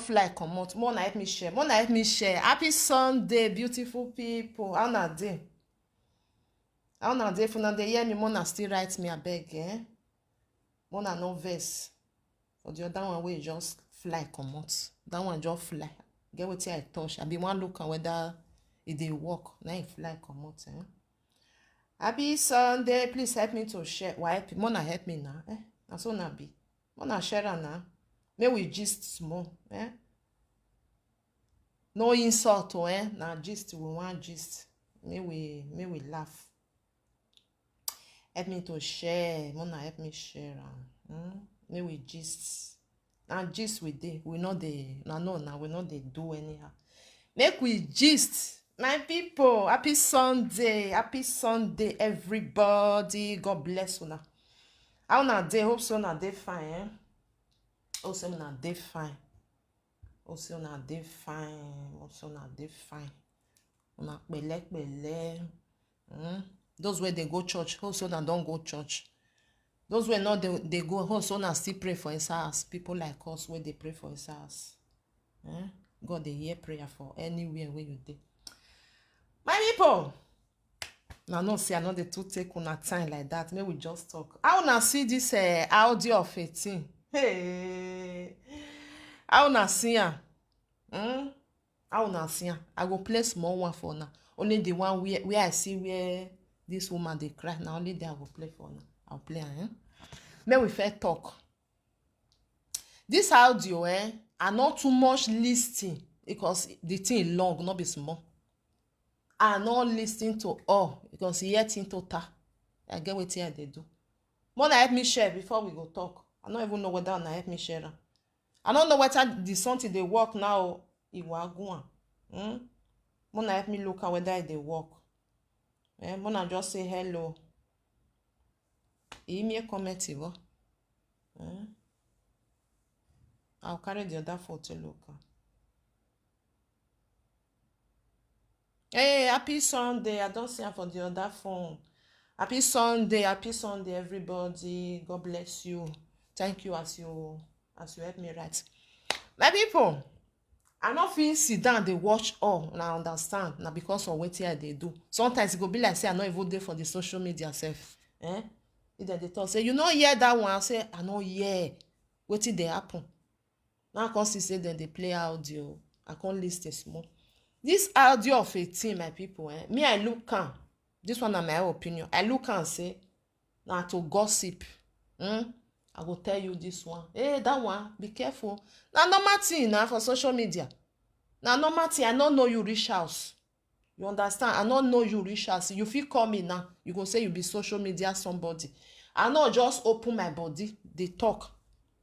fly comot. More na help me share. More na help me share. Happy Sunday, beautiful people. How na dey? How na dey? If una dey hear me, more na still write me abeg, eh? More na no vex. For the other one wey just fly comot. That one just fly. Get wetin I touch. I be wan look am whether e dey work. Na e fly comot, eh? Happy Sunday. Please help me to share. Why help? More na help me now, eh? Na so na be. More na share am now. Make we gist small, eh? No insult, oh, eh? Na gist we wan gist. Make we laugh. Help me to share. Mona help me share am. Make we gist. Na gist we dey. We no dey. Na no, na we no dey do anyhow. Make we gist. My people, happy Sunday. Happy Sunday, everybody. God bless una. How una dey? Hope so una dey fine, eh? Hope so una dey fine. Hope so una dey fine. Hope so una dey fine. Una pele. Those wey dey go church, hope so una don go church. Those wey no dey go, hope so una still pray for his house. People like us wey dey pray for his house. God dey hear prayer for anywhere where you dey. My people, na no say I no dey too take una time like that. Make we just talk. How una see this audio of 18? Hey, how una see am? How una see am? I go play small one for una. Only the one where I see where this woman dey cry. Na only there I go play for una. I'll play am. Make we first talk. This audio, I not too much listening because the thing long, not be small. I not listening to all because e hear thing total. I get wetin I dey do. More na help me share before we go talk. I don't even know whether una help me share am. I don't know whether the something dey work now. Iwa go. More na help me look at whether it dey work. More na just say hello. Me comment iwo. I'll carry the other photo look. Hey, happy Sunday. I don't see am for the other phone. Happy Sunday, everybody. God bless you. Thank you as you help me write. My people, I no fit sit down dey watch all. Una understand? Na because of wetin I dey do. Sometimes it go be like say I no even dey for the social media sef. If dem dey talk say you no hear that one, I say I no hear. Wetin dey happen? Now I come see say dem dey play audio. I come listen small. This audio of 18, my people, me I look am. This one na my opinion. I look am say na to gossip. I go tell you this one. Hey, that one, be careful. Na normal thing na for social media. Na normal thing. I no know you reach house. You understand? I no know you reach house. You fit call me now. You go say you be social media somebody. I no just open my body, dey talk.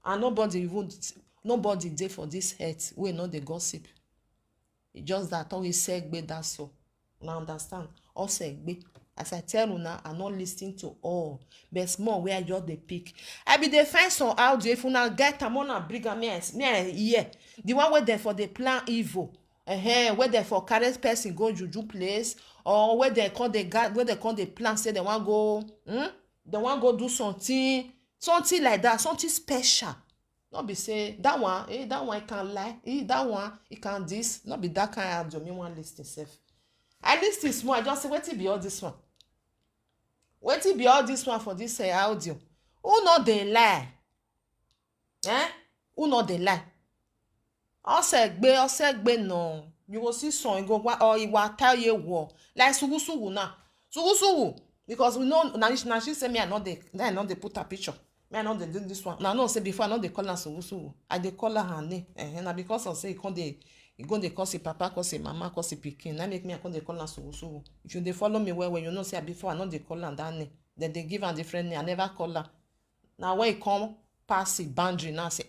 And nobody dey for this earth wey no dey gossip. E just that all segbe that so. Una understand? All segbe. As I tell una, I not listening to all. But small where I just dey pick. I be dey find some audio. If una get am, una bring am me hear. The one where they for the plan evil. Where they for carry person go juju place, or where they call the guy, where they call the plan say they want go, they want go do something like that, something special. Not be say that one, that one can lie, that one it can this. Not be that kind of audio me want listen self. I listen small. I just say wetin be all this one. Wetin be all this one for this audio? Who no dey lie? Who no dey lie? Osegbe no. You go see some, you go or he will tell you what. Like sugu now. Sugu. Because we know na she say me I not dey put a picture. Me I not dey do this one. Now no say before I not dey call her sugu. I dey call her name. Na because of say he go dey call say papa, call say mama, call say pikin. That make me I come dey call her sugu. If you dey follow me well, you know say before I not dey call her that name. Then they give her different name. I never call her. Now when he come pass the boundary now say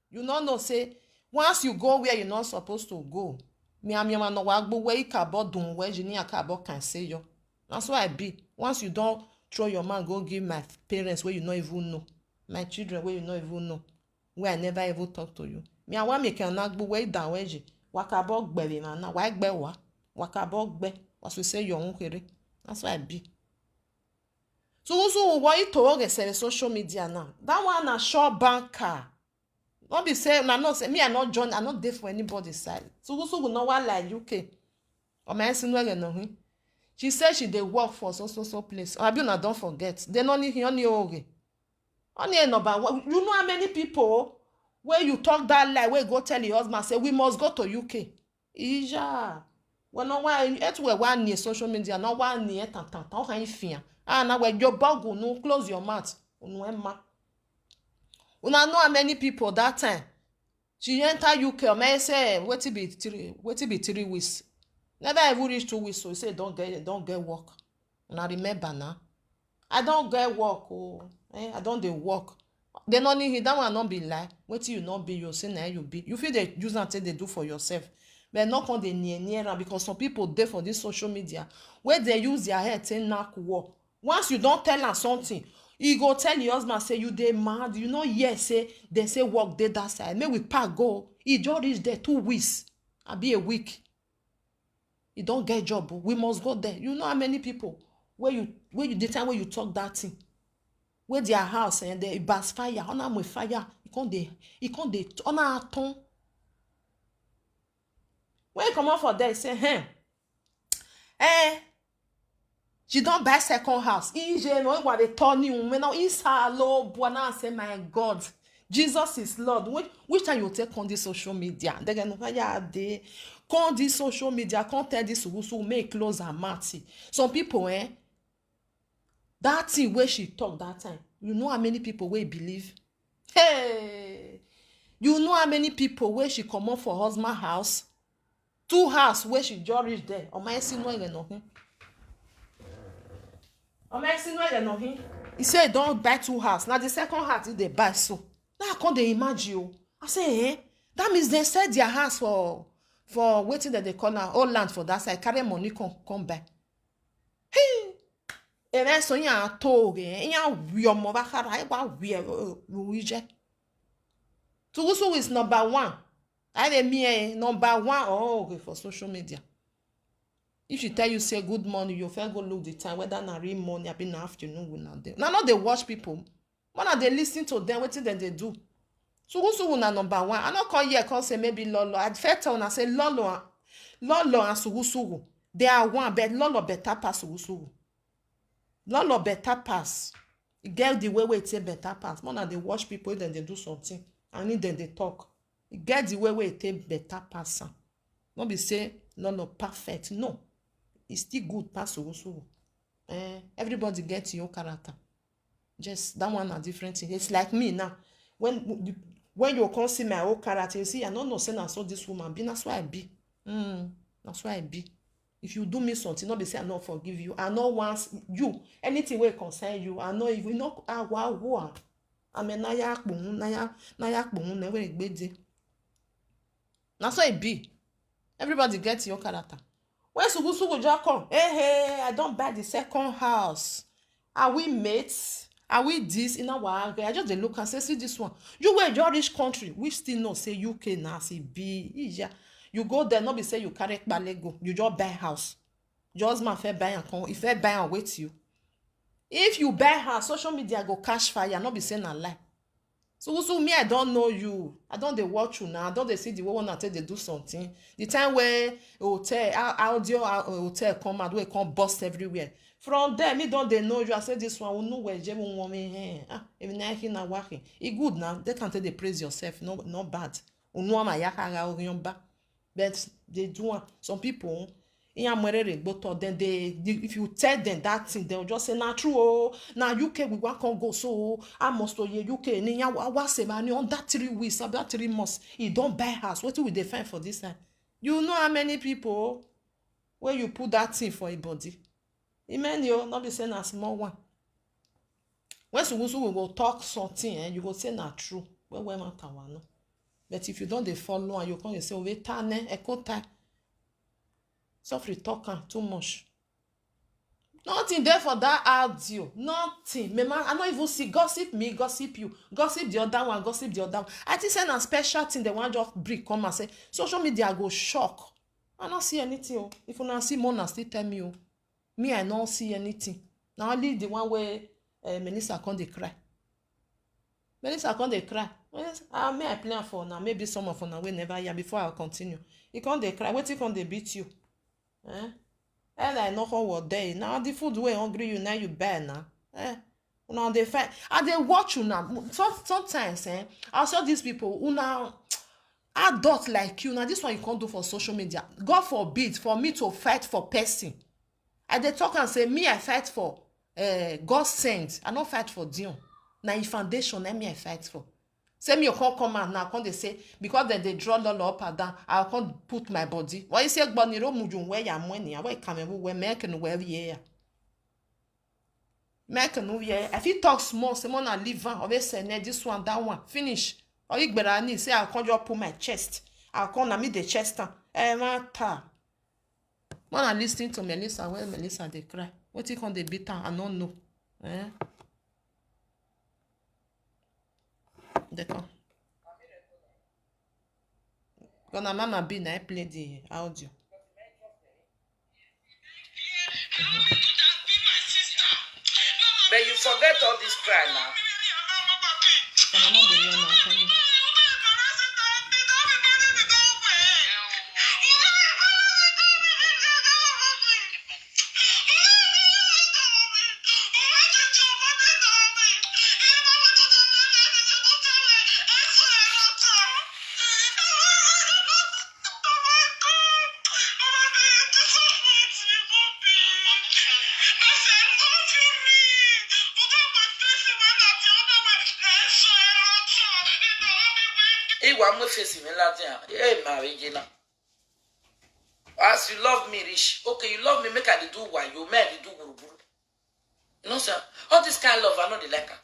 you no know say once you go where you're not supposed to go, me no wagbo where you kabo dun where you need kabo can say yo. That's why I be. Once you don't throw your man, go give my parents where you not even know, my children where you not even know, where I never even talk to you. Me I want make an agbo where down where you wakabo gbe man na why gbe wa wakabo gbe as we say your own kere. That's why I be. So what you talk say social media now? That one a short banker. Not be say na not say me I not join, I not there for anybody side. So will not want like UK. Or my sister no. She said she dey work for so place. Or abi una don't forget. They no need only oge. Only number one. You know how many people where you talk that lie, where go tell your husband say we must go to UK. Ija. Well, no one it we one near social media, no one near tan. How can you fear? Ah, now when your bug no close your mouth. Una know how many people that time. She enter UK, may say what be 3 weeks. Never even reach 2 weeks, so say don't get work. Una remember now. I don't get work, I don't dey work. They no need that one not be lie. Wetin you not be, you say na you be. You feel they use and say they do for yourself. But not come dey near am because some people dey for this social media where they use their head say knack war. Once you don't tell am something, you go tell your husband say you dey mad. You know yes say they say work dey that side. Make we pack go. He just reach there 2 weeks. Abi a week. He don't get job. We must go there. You know how many people where you the time where you talk that thing. Where their house and they bas fire, on a fire, he can't de on a ton. When you come out for there, say, she don't buy second house. Ije no what they turn you. Me now is hello, buona say my God, Jesus is Lord. Which time you take on this social media? They gonna fire dey. Con this social media, can't tell this who make close her mouth. Some people, that thing where she talk that time, you know how many people will believe? Hey, you know how many people where she come up for husband house, 2 house where she just reach there. Or my sin no nothing. Or my sin no nothing. He said don't buy 2 house. Now the second house they buy so. Now I can't imagine you. I say, that means they sell their house for waiting that they call now all land for that side. Carry money come back. Hey. Even so ya toge, ya wiomo bakara, wa wije. Tugusu is number 1. I mean number 1 okay for social media. If she tell you say good morning, you first go look the time whether na real morning, abi na afternoon we na there. Now not they watch people. When they listen to them, what then they do. Sugusu na number 1. I not come here cause say maybe Lolo. I first tell una say Lolo and Sugusu. They are one, but Lolo better pass Sugusu. Lolo better pass. You get the way it say better pass. More than they watch people, then they do something. And then they talk. You get the way it say better pass. Not be say Lolo perfect. No. It's still good pass Sugusu. Everybody gets your character. Just that one a different thing. It's like me now. When you come see my own character, you see, I don't know say I saw this woman be. That's why I be. That's why I be. If you do me something, not be say I not forgive you. I know once you anything will concern you. I know if you know wow. I mean naya kpun never gbede. That's why it be. Everybody gets your character. When Sugusu just come, hey, I don't buy the second house. Are we mates? Are we this in our area? I just look and say, see this one. You were your rich country. We still know say UK now say be. You go there, not be say you carry balego. You just buy house. Just man fair buy and come. If I buy and wait you. If you buy house, social media go cash fire. Not be saying a lie. So me, I don't know you. I don't they watch you now. I don't they see the way one until they do something. The time where hotel come out, where come bust everywhere. From there, me don't they know you. I said this one, we know where Jemu woman. Even now he na working. It good now. They can't they praise yourself. No, not bad. But they do some people. Then if you tell them that thing, they'll just say, nah, true, oh, now UK, we want to go, so I must go UK, and on that 3 weeks, about 3 months, you don't buy house. What will they find for this time? You know how many people where you put that thing for a body? Amen, you not be saying a small one. When Sugusu will talk something, and you go say, nah, true. Well, no. But if you don't they follow and you come and say, oh, wait, time. Softly talking too much. Nothing there for that audio. Nothing. I don't even see gossip me, gossip you, gossip the other one, gossip the other one. I think say a special thing they want just break come and say social media go shock. I don't see anything. If you not see more, still tell me. Me, I don't see anything. Now only the one where Melissa can't cry. Melissa can't cry. Yes, may I plan for now. Maybe some of una will never hear before I continue. You can't they cry. Wetin come they beat you? Eh? And I know how what day. Now the food way hungry you now you bad now. Eh? Now they fight. And they watch you now. Sometimes, I saw these people who now adult like you. Now this one you can't do for social media. God forbid for me to fight for person. I dey talk and say me I fight for God sent. I no fight for Dion. Na him foundation na me I fight for. Say me you come out now come dey say because dem dey draw lolo up and down I come put my body. Why you say gboni ro muju we ya mo ni we come we make no we here. Make no here. I fit talk small say mo na leave am always say this one that one finish. Or igbera ni say I come just put my chest. I come na me the chest am. Matter. When I lis ten to Melissa, when Melissa dey cry, wetin come dey beat am? I no know. Dey come. Gonna Mama B na play the audio. But you forget all this cry now. Gonna not dey hear now. Tell me. I'm facing me Latin. Hey, Marigina. As you love me, Rich. Okay, you love me, make I do what you made do guru. You know, sir. All this kind of love, I know they like her.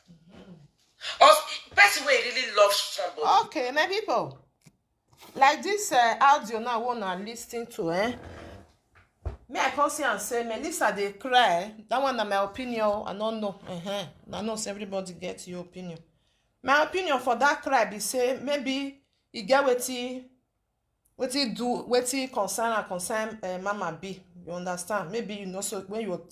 Person where really loves somebody. Okay, my people. Like this audio now, I wanna listen to, Me, I come see and say, Melissa, they cry. That one, na my opinion. I don't know. I know everybody gets your opinion. My opinion for that cry be say maybe you get wetin concern Mama B. You understand? Maybe you know so when you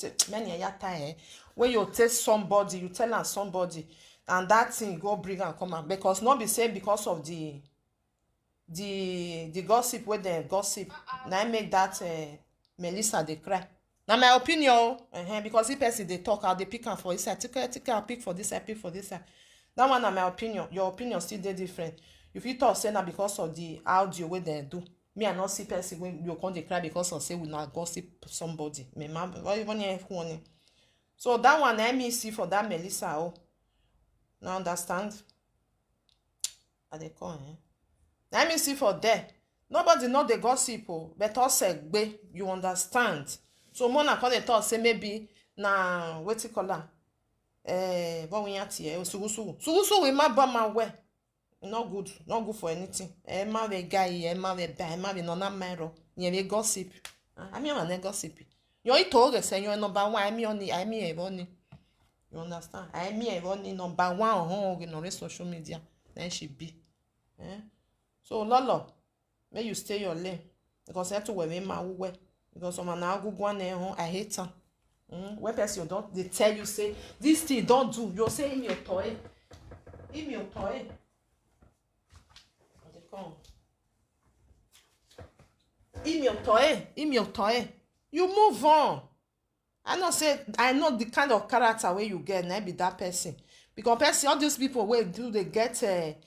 when you tell somebody, you tell am somebody, and that thing go bring am come out because not be say because of the gossip wey dem gossip na make that Melissa dey cry. Na my opinion because if person dey talk I dey pick am for inside take am pick for this side pick for this side. That one na my opinion. Your opinion still dey different. You fit talk say na because of the audio wey dem do. Me I no see person wey you come dey cry because of say we na gossip somebody. Me ma even if one. So that one na me see for that Melissa oh. Now understand? I dey call na me see for there. Nobody know the gossip oh, but also gbe, you understand? So Mona come dey talk say maybe na wetin call am but we sugu we ma ba ma we not good for anything ma we guy ma we ba ma we no na mero we gossip ami am na gossip yo ito ge say yo number 1 ami eboni you understand ami eboni number 1 on no social media then she be so lolo may you stay your lane because you have to we ma we because some na agugwa na I hate am. When person don't they tell you say this thing don't do, you say in your toy. In your toy. They come. In your toy. You move on. I know the kind of character where you get, not be that person. Because person, all these people where do they get they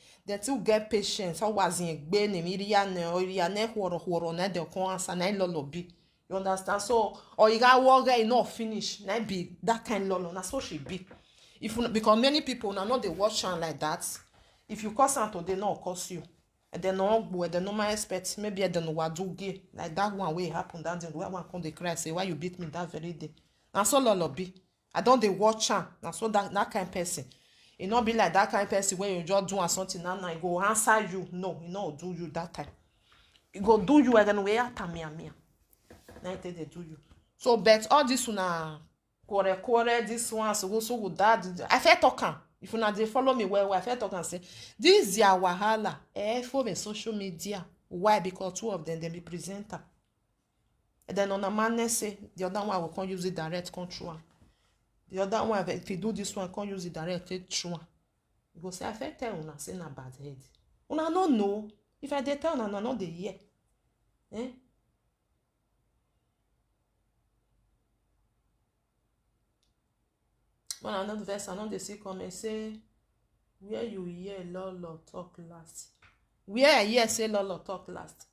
still get patience. How was in Gbe ne horo na de ko ansa na lolobi. You understand? So, or you got work guy not finish. Na be that kind lolo. Na so she be. If you, because many people now know they watch am like that. If you curse am today, no curse you. And then no go, they no my expect. Maybe I don't know what do gay like that one way happen. That day where one come they cry say why you beat me that very day. Na so lolo be. I don't they watch am. Na so that kind person. It not be like that kind person where you just do something and I go answer you. No, you know do you that time. It go do you again way at me. They do you. So but all this una quarrel this one so good that I feel talking. If una dey follow me well I feel talking say this their wahala for the social media. Why? Because two of them they be presenter. And then on a man say the other one will can't use it direct control. The other one if you do this one can't use it direct control. You go say, I fit tell una say na bad head. Una no know. If I dey tell una no dey hear. Eh? When I know the verse, I know they see come and say, where you hear Lolo talk last. Where I hear say Lolo talk last.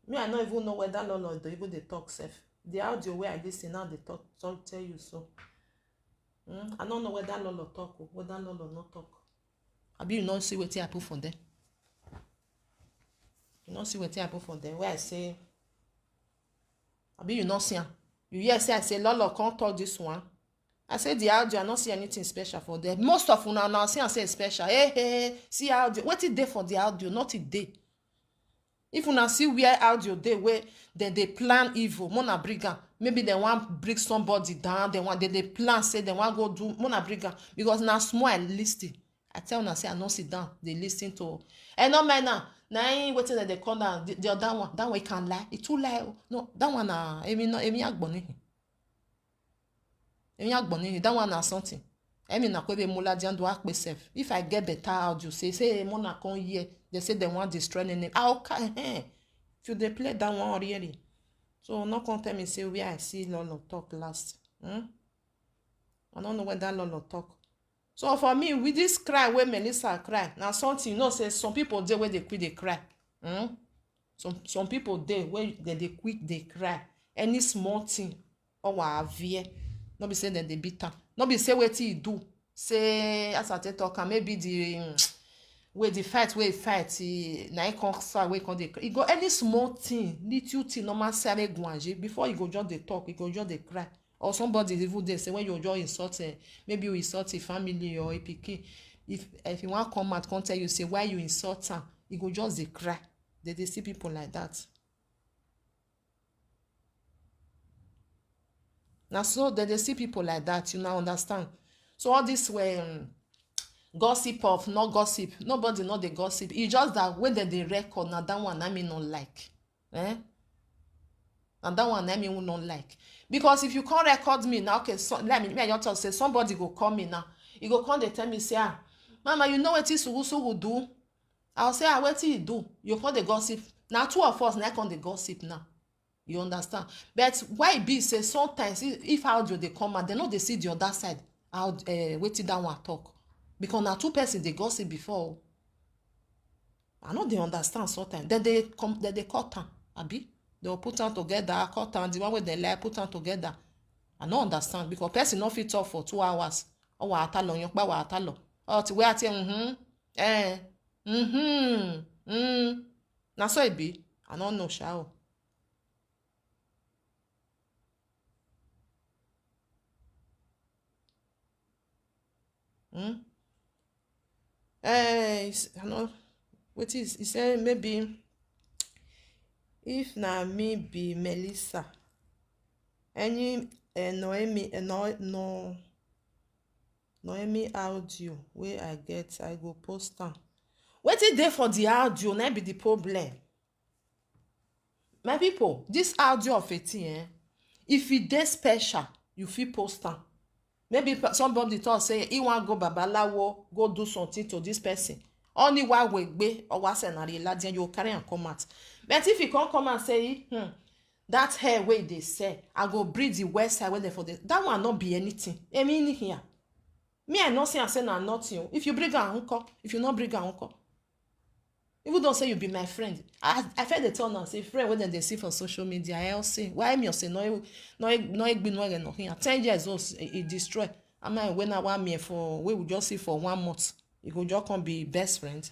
Me, I don't even know whether Lolo dey even dey talk sef. The audio where I listen now, they talk tell you so. I don't know whether Lolo talk or whether Lolo no talk. Abi you not see wetin I put for them. You not see wetin I put for them. Where I say, Abi you not see am. You hear say I say Lolo can't talk this one. I say the audio, I not see anything special for them. Most of una now see and say special. Hey, see audio. What it dey for the audio? Not it dey. If una see where audio dey where they plan evil, mona briga. Maybe they want bring somebody down. They plan say they want go do mona briga because now small I listen. I tell una say I not sit down. They listen to. No man now. Now waiting that they call down the other one. That one can lie. It too lie. No, that one emi agboni. That one na something. Na kwebe mula diando akpe sef. If I get better audio, say mona come here. They say they want destroy the name. Okay, if you they play that one really. So no come tell me say where I see Lolo talk last. I don't know when that Lolo talk. So for me, with this cry where Melissa cry, now something you know say some people there where they quit they cry. Some people there where they quit they cry. Any small thing or avie. No be say that they beat am. No be say what he do. Say as I talk and maybe the way the fight na e come start wey come dey cry. E go any small thing, little thing normal say guanje before you go just dey talk, you go just dey cry. Or somebody even dey say when you just insult maybe you insult a family or a pikin. If you want come out, come tell you say why you insult am, you go just dey cry. They see people like that. Now so they see people like that, you now understand. So all this way gossip of not gossip, nobody know the gossip. It's just that when they record, now that one I mean not like. And that one I mean will not like. Because if you can't record me now, okay, so let me I just say somebody go call me now. You go come they tell me say, Mama, you know what this will do? I'll say, what he do? You call the gossip. Now two of us now come the gossip now. You understand? But why be say sometimes if audio they come out, they know they see the other side. How wait till that one talk. Because now two person they gossip before. I know they understand sometimes. Then they cut them. Abi? They will put them together, cut them. The one where they like put them together. I don't understand because person not fit talk for 2 hours. Oh, wa atalo yon pa wa atalo. Oh, ti we ati na so it be. I don't know sha. I know what is he said maybe if na me be Melissa any Noemi audio where I get I go post am. Wetin dey for the audio na be the problem. My people, this audio of a thing if it dey special you fit post am. Maybe somebody thought say he want go babalawo go do something to this person. Only one way gbe or what scenario ladian you carry and come out. But if you can't come and say that hair way they say I go breed the west side where they for this, that one not be anything. I mean here. Me I not say I say na nothing. If you bring a uncle, if you not bring a uncle. Even don't say you be my friend. I felt the turn and say friend when they see for social media. I'll say why me say no be no here. 10 years old it destroy. I mean when I want me for we will just see for 1 month. You go just come be best friend.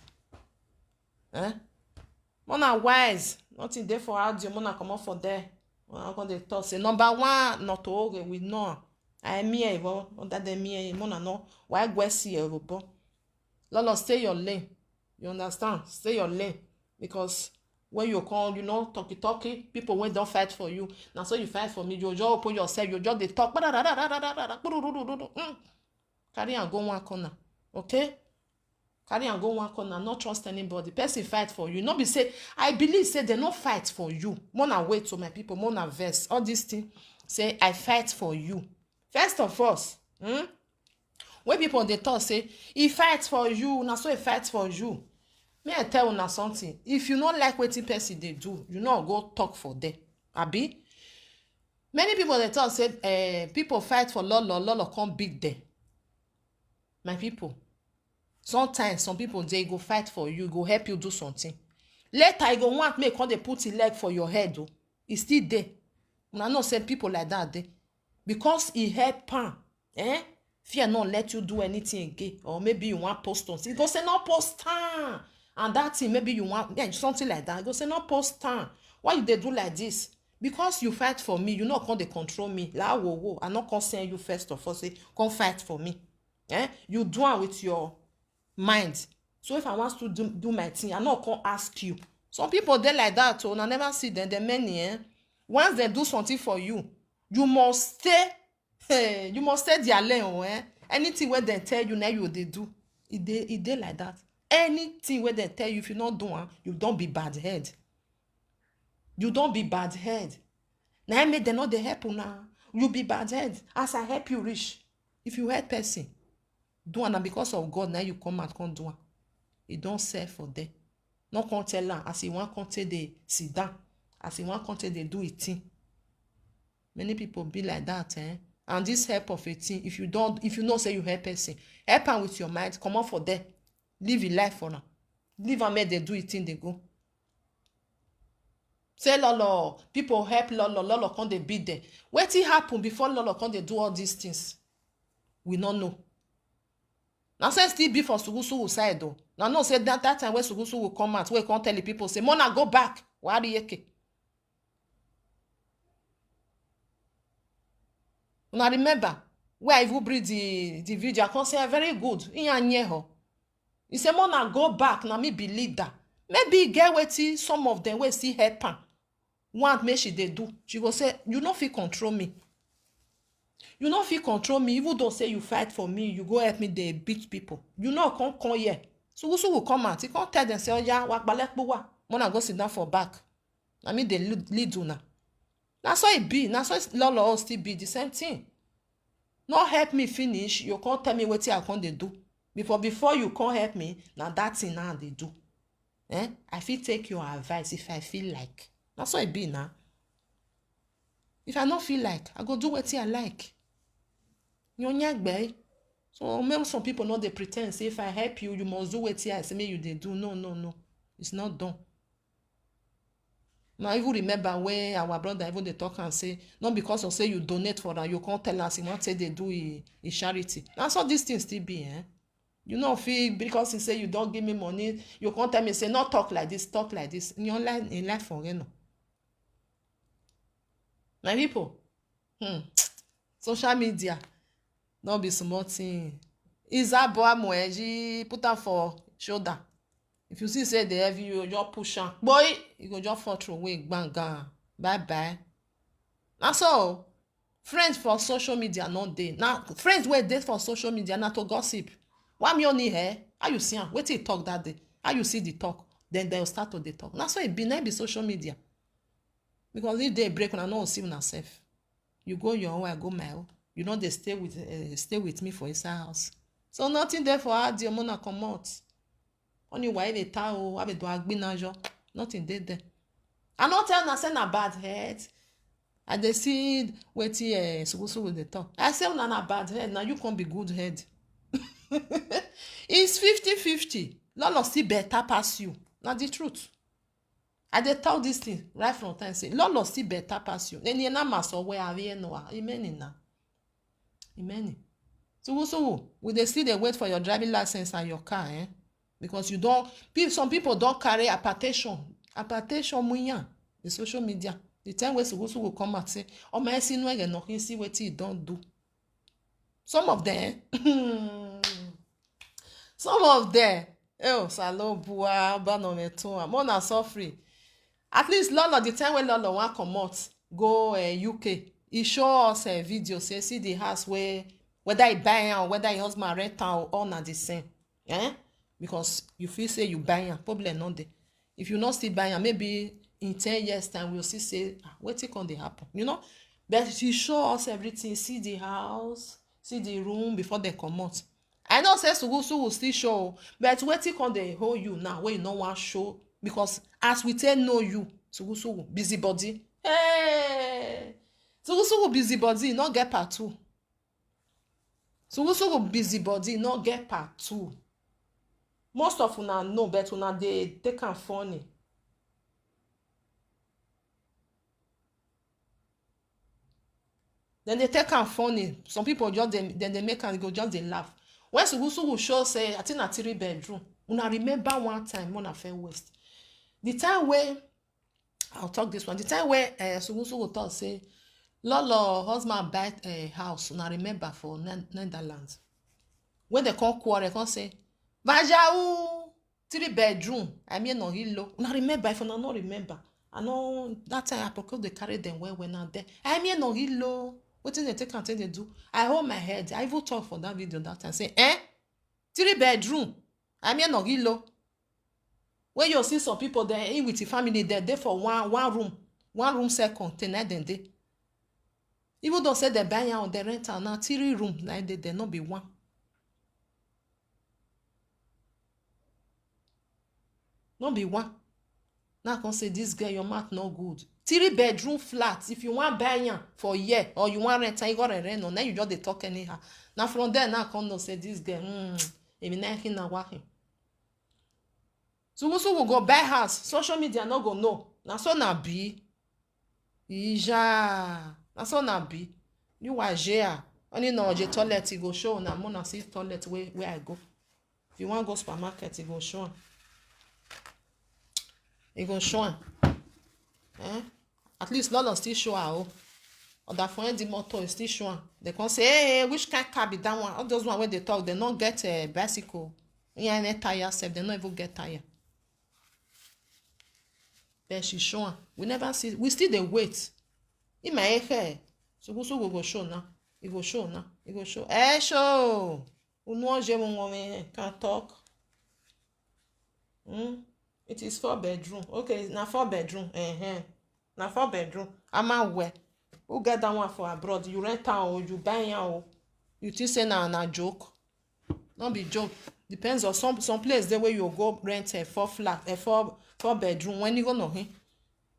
Mona wise. Nothing there for audio. Mona come up for there. I'm going to talk say number 1 not to okay we know. I me evo that the me mona no why go see evo. Lolo stay your lane. You understand? Stay your lane. Because when you call, you know, talky, people when don't fight for you. Now so you fight for me, you just open yourself, you just they talk. Carry and go one corner. Okay? Carry and go one corner. Not trust anybody. Person fight for you. Not be say, I believe say they not fight for you. Mona wait to my people, mona verse. All these things say I fight for you. First of all, when people dey talk say he fight for you, na so he fight for you. May I tell una something? If you no like wetin person dey do, you no go talk for them. Abi? Many people dey talk say people fight for lolo come beat them. My people, sometimes some people dey go fight for you, go help you do something. Later you go want make come dey put him leg for your head o. E still dey. Una know say people like that dey. Because he help am, fear not let you do anything again. Or maybe you want post on. He go say no post am. And that thing, maybe you want something like that. He go say no post am. Why you dey do like this? Because you fight for me, you not come dey control me. La wo. I not come send you first of all say come fight for me. You do it with your mind. So if I want to do my thing, I not come ask you. Some people dey like that. Oh, I never see them. They many. Once they do something for you, you must stay. You must stay their lane. Anything where they tell you now you they do. It dey like that. Anything where they tell you, if you not do it, you don't be bad head. You don't be bad head. Now I make them not they help you now. You be bad head. As I help you reach. If you help person, do it, and because of God, now you come and come do it. It don't serve for them. No come tell them as he want come tell they sit down. As he want come tell they do it thing. Many people be like that, And this help of a thing, if you know say you help person, help them with your mind, come on for them. Live your life for now. Leave and make they do it thing they go. Say lolo, people help lolo come they beat them. Wetin happen before lolo come they do all these things? We not know. Now say still be for Sugusu side though. Now no say that time when Sugusu will come out, we can't tell the people say, Mona go back. Why are you? Now remember, where I will bring the video, I can say very good. He say, Mona go back. Now me be leader. Maybe get wetin some of them will see help. Want me she they do. She go say, you no fit control me. You no fit control me. Even though say you fight for me, you go help me, they beat people. You know come here. So who will come out? He can't tell them say, oh yeah, wak balek buwa. Mona go sit down for back. I mean they lead you now. That's why it be. That's why lolo still be the same thing. Not help me finish. You can't tell me what I can't they do. Before you can't help me, now that's thing now they do. I feel take your advice if I feel like. That's why it be now. If I don't feel like, I go do what I like. So maybe some people know they pretend say if I help you, you must do what I say me you they do. No. It's not done. Now even remember when our brother even they talk and say, not because of say you donate for that, you can't tell us you want say they do a charity. That's how these things still be, You know, feel because he say you don't give me money, you can't tell me say not talk like this, talk like this. In your life, in life for you know. My people, social media, not be small thing. Is that boy moeji put am for shoulder. If you see say they have you just push am, boy, you go just fall through away, bang. Bye. That's all. Friends for social media not dey. Now friends wey dey for social media na to gossip. Why me only here? How you see am? Wetin he talk that day? How you see the talk? Then they'll start to the talk. That's why it be social media. Because if they break, una no see una self. You go your own, I go my own. You know they stay with me for inside house. So nothing there for her. The mona come out. Only why they tell I be do agbinajo. Nothing there. I not tell na say na bad head. I dey see wetin Sugusu with the talk. I say una na bad head. Now you can be good head. It's 50-50. Lolo still better pass you. Now the truth. I dey tell this thing right from time say Lolo still better pass you. Then you na maso where have you know? Imeni na. Imeni. So we dey still dey wait for your driving license and your car, Because you don't. Some people don't carry hypertension muyan the social media. The time where Sugusu will come and say, "Oh my, see no again, no, see what he don't do." Some of them. Salo bua banometo. Mona suffering. At least Lolo, the time when Lolo want come out, go UK, he show us a video, say see the house where whether he buy or whether his husband rent or all not the same. Because you feel say you buy probably not there. If you not still buy maybe in 10 years time we'll see say what it can they happen, But he show us everything, see the house, see the room before they come out. I know say sugu still show, but wetin come dey hold you now wey you no wan show because as we take know you sugu busybody. Hey, sugu busybody no get part 2. Sugu busybody no get part 2. Most of una know, but una dey take am funny. Then they take am funny. Some people just then they make am go just dey laugh. When sugu show say I think na 3 bedroom, una remember one time when I fell west. The time where I'll talk this one. The time where sugu talk say Lolo husband buy a house, una remember for Netherlands. When they come quarrel, come say Vajau 3 bedroom. I mean no hillo. Una remember if una no remember. I know that time I procure they carry them well when out there. I mean no hillo. Wetin they take and they do? I hold my head. I even talk for that video that time. Say, 3 bedroom. I mean no hillo. When you see some people there in with the family, they're for one room second, tonight then they. Even though say they buy or they rent out now 3 room, like they not be one. Not be one. Now I can say this girl, your math no good. 3 bedroom flat. If you want buy yan for a year or you want rent, you gotta rent on. Now you just they talk anyhow. Now from there, now I can no say this girl. If na him na working. So will go buy house. Social media no go know. Na so na be. Ija. Na so na be. You are jea. Only know the toilet you go show. Na mo na see toilet where I go. If you want go supermarket, you go show. You go show. At least Lolo still show her. Or that for the motor is still show. They can say, hey, which kind car be that one? All those one when they talk, they not get a bicycle. Yeah, and a tire self, they not even get tire. Then she show her. We never see. We still they wait. In my hair. So we go show now. He go show now. He go show. Hey, show. You know je can't talk. It is 4 bedroom. Okay, now 4 bedroom. Now 4 bedroom. I'm aware. Who get that one for abroad? You rent out or you buy out? You think say na joke? Not be joke. Depends on some place there where you go rent a 4 bedroom. When you go know him,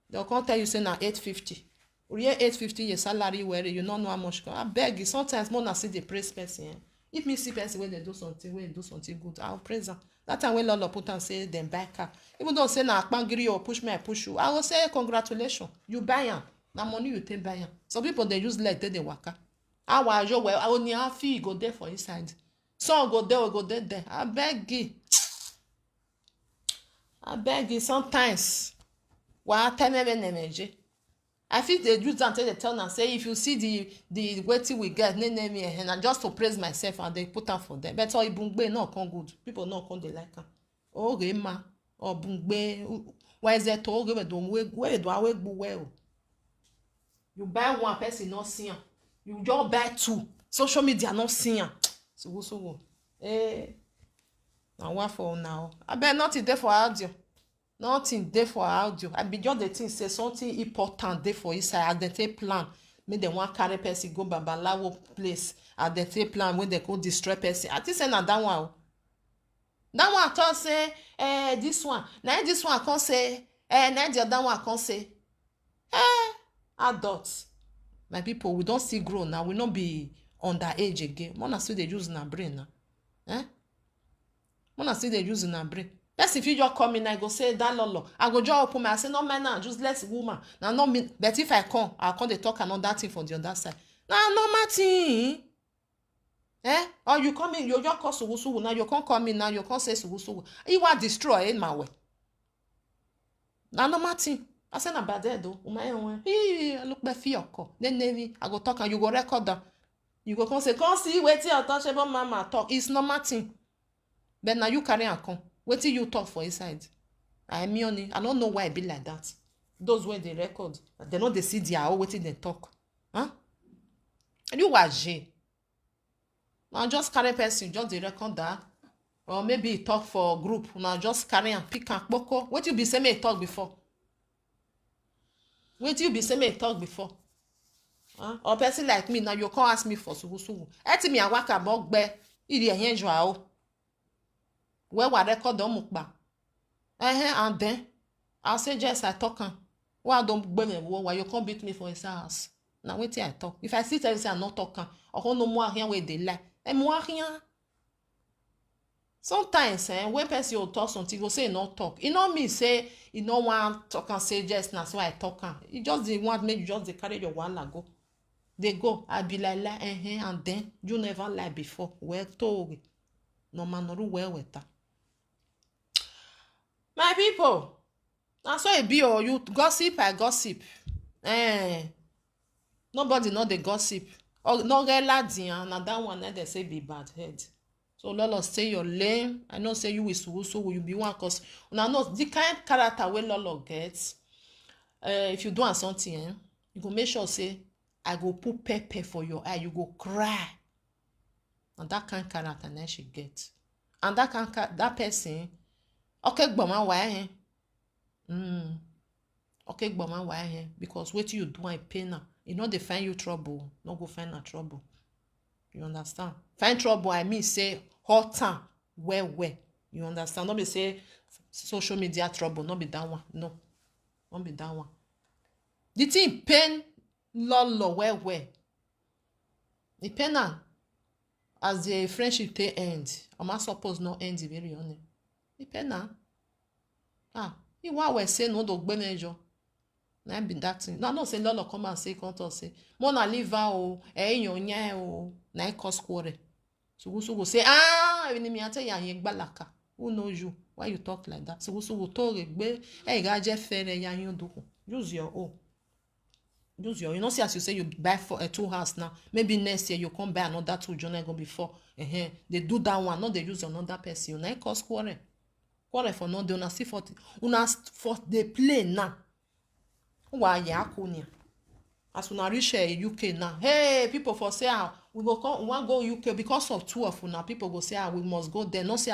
they'll come tell you say na 850. Or yeah, 850 your salary where you don't know how much. I beg you. Sometimes more than see the praise person. If me see person when they do something good, I'll praise them. That time when Lolo put and say them buy car. Even though say na akpangiri or push me, I push you. I will say congratulations. You buy am. Na money you take buy am. Some people they use leg they waka. I only half fee go there for inside. Some go there or go there. I beg you. Sometimes. Why tell me energy? I think they use that they tell and say if you see the waiting we get, name me and just to praise myself and they put out for them. But all bungbe no come good. People no come they like am. Oh rema or bungbe. Why is that all where do I work well? You buy one person not see am. You just buy 2. Social media not see am. So. Now what for now? I bet nothing there for audio. Nothing there for audio. I be just the thing say something important there for inside. As they take plan, make them want carry person go babalawo place. As they take plan when they go destroy person. I think say na that one. That one can say, this one. Now this one can say, now the other one can say, adults. My people, we don't see grow now. We not be underage again. Mona still they use na brain now. Mona still they use na brain. Let's if you just come in, I go say that Lolo. I go just open my I say no man now, just let woman. Now no me. But if I come, I'll come they talk another thing for the other side. Now no matter. Or you come in, you just call sugu. Now you can't come in now, you can't say sugu. You want destroy in my way. Now no matter. I say na bad there though. Look by fear call. Then I go talk and you go record that. You go come say, come see, wait till untouchable mama talk. It's no matter. But now you carry and come. Wait till you talk for inside. I mean, I don't know why it be like that. Those when they record, they know they see their own waiting they talk. And you watch it. Now just carry person, just the record that. Or maybe talk for group. Now just carry and pick and boko. What you be saying me talk before? What you be saying me talk before? Or person like me, now you can't ask me for sugu. Eti me a waka bog be. iri ehe joao we wa record omukpa and then I say yes I talk am why I don't gbeme wo why you come beat me for his house na wetin I talk if I see tell you say I no talk am or no more here wey dey lie mo here sometimes when person go talk something go say e no talk e no mean say e no wan talk am say yes na so I talk am e just dey want make you just dey carry your wahala go dey go I be like lie and then you never lie before well told no man no well weta my people na so e be o you gossip I gossip nobody no dey gossip no get ladian na that one dem say be bad head so lolo stay your lane I know say you will so you be one cause una know the kind character wey lolo get if you do am something you go make sure say I go put pepper for your eye you go cry and that kind character na she get and that person okay gboma wa okay gboma wa because wetin you do am pain am e no dey find you trouble no go find na trouble you understand find trouble I mean say hot am well you understand no be say social media trouble no be that one no be that one the thing pain lolo well e pain am as the friendship take end ama suppose no end very honest e pain am iwa we say no do gbe mejo na be that thing no say lolo come and say come talk say mo na leave her o eyan yan o na cause quarrel sugu say even me ate yan yen gbalaka who know you why you talk like that sugu to regbe ga je fere yan yin do use your own you know see as you say you buy for a 2 house now maybe next year you come buy another 2 journey go before they do that one not they use another person na cause quarrel for no dey una see for the play now wa ya akunia as una reach UK now hey people for say we go come we wan go UK because of 2 of una people go say we must go there no say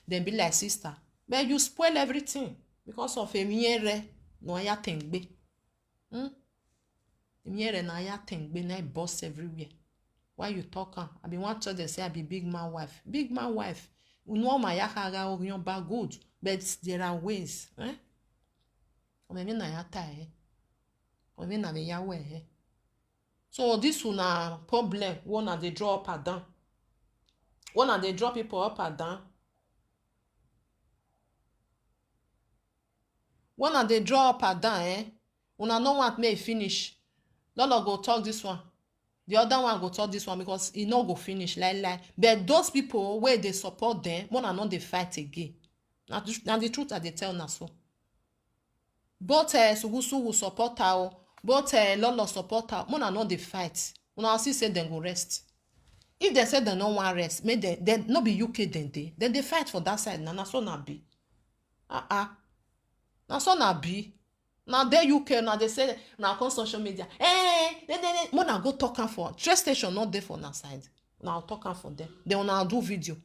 they be like sister but you spoil everything because of emiere no ya tengbe emiere na ya tengbe na boss everywhere why you talk am I be want to they say I be big man wife no ma ya haga orion ba good but there are ways o me na ya ta o me na be ya we so this una problem one na dey draw up and down one na dey draw people up and down one na dey draw up and down una no want make e finish lolo go talk this one the other one go talk this one because e no go finish lie but those people wey dey support them more na no dey fight again na the truth I dey tell na so both sugu support her both lolo support her more na no dey fight una see say dem go rest if dem say dem no wan rest make dem no be UK dem dey fight for that side na so na be na so na be na dey UK na dey say na come social media more na go talk am for train station not dey for na side na talk am for them then una do video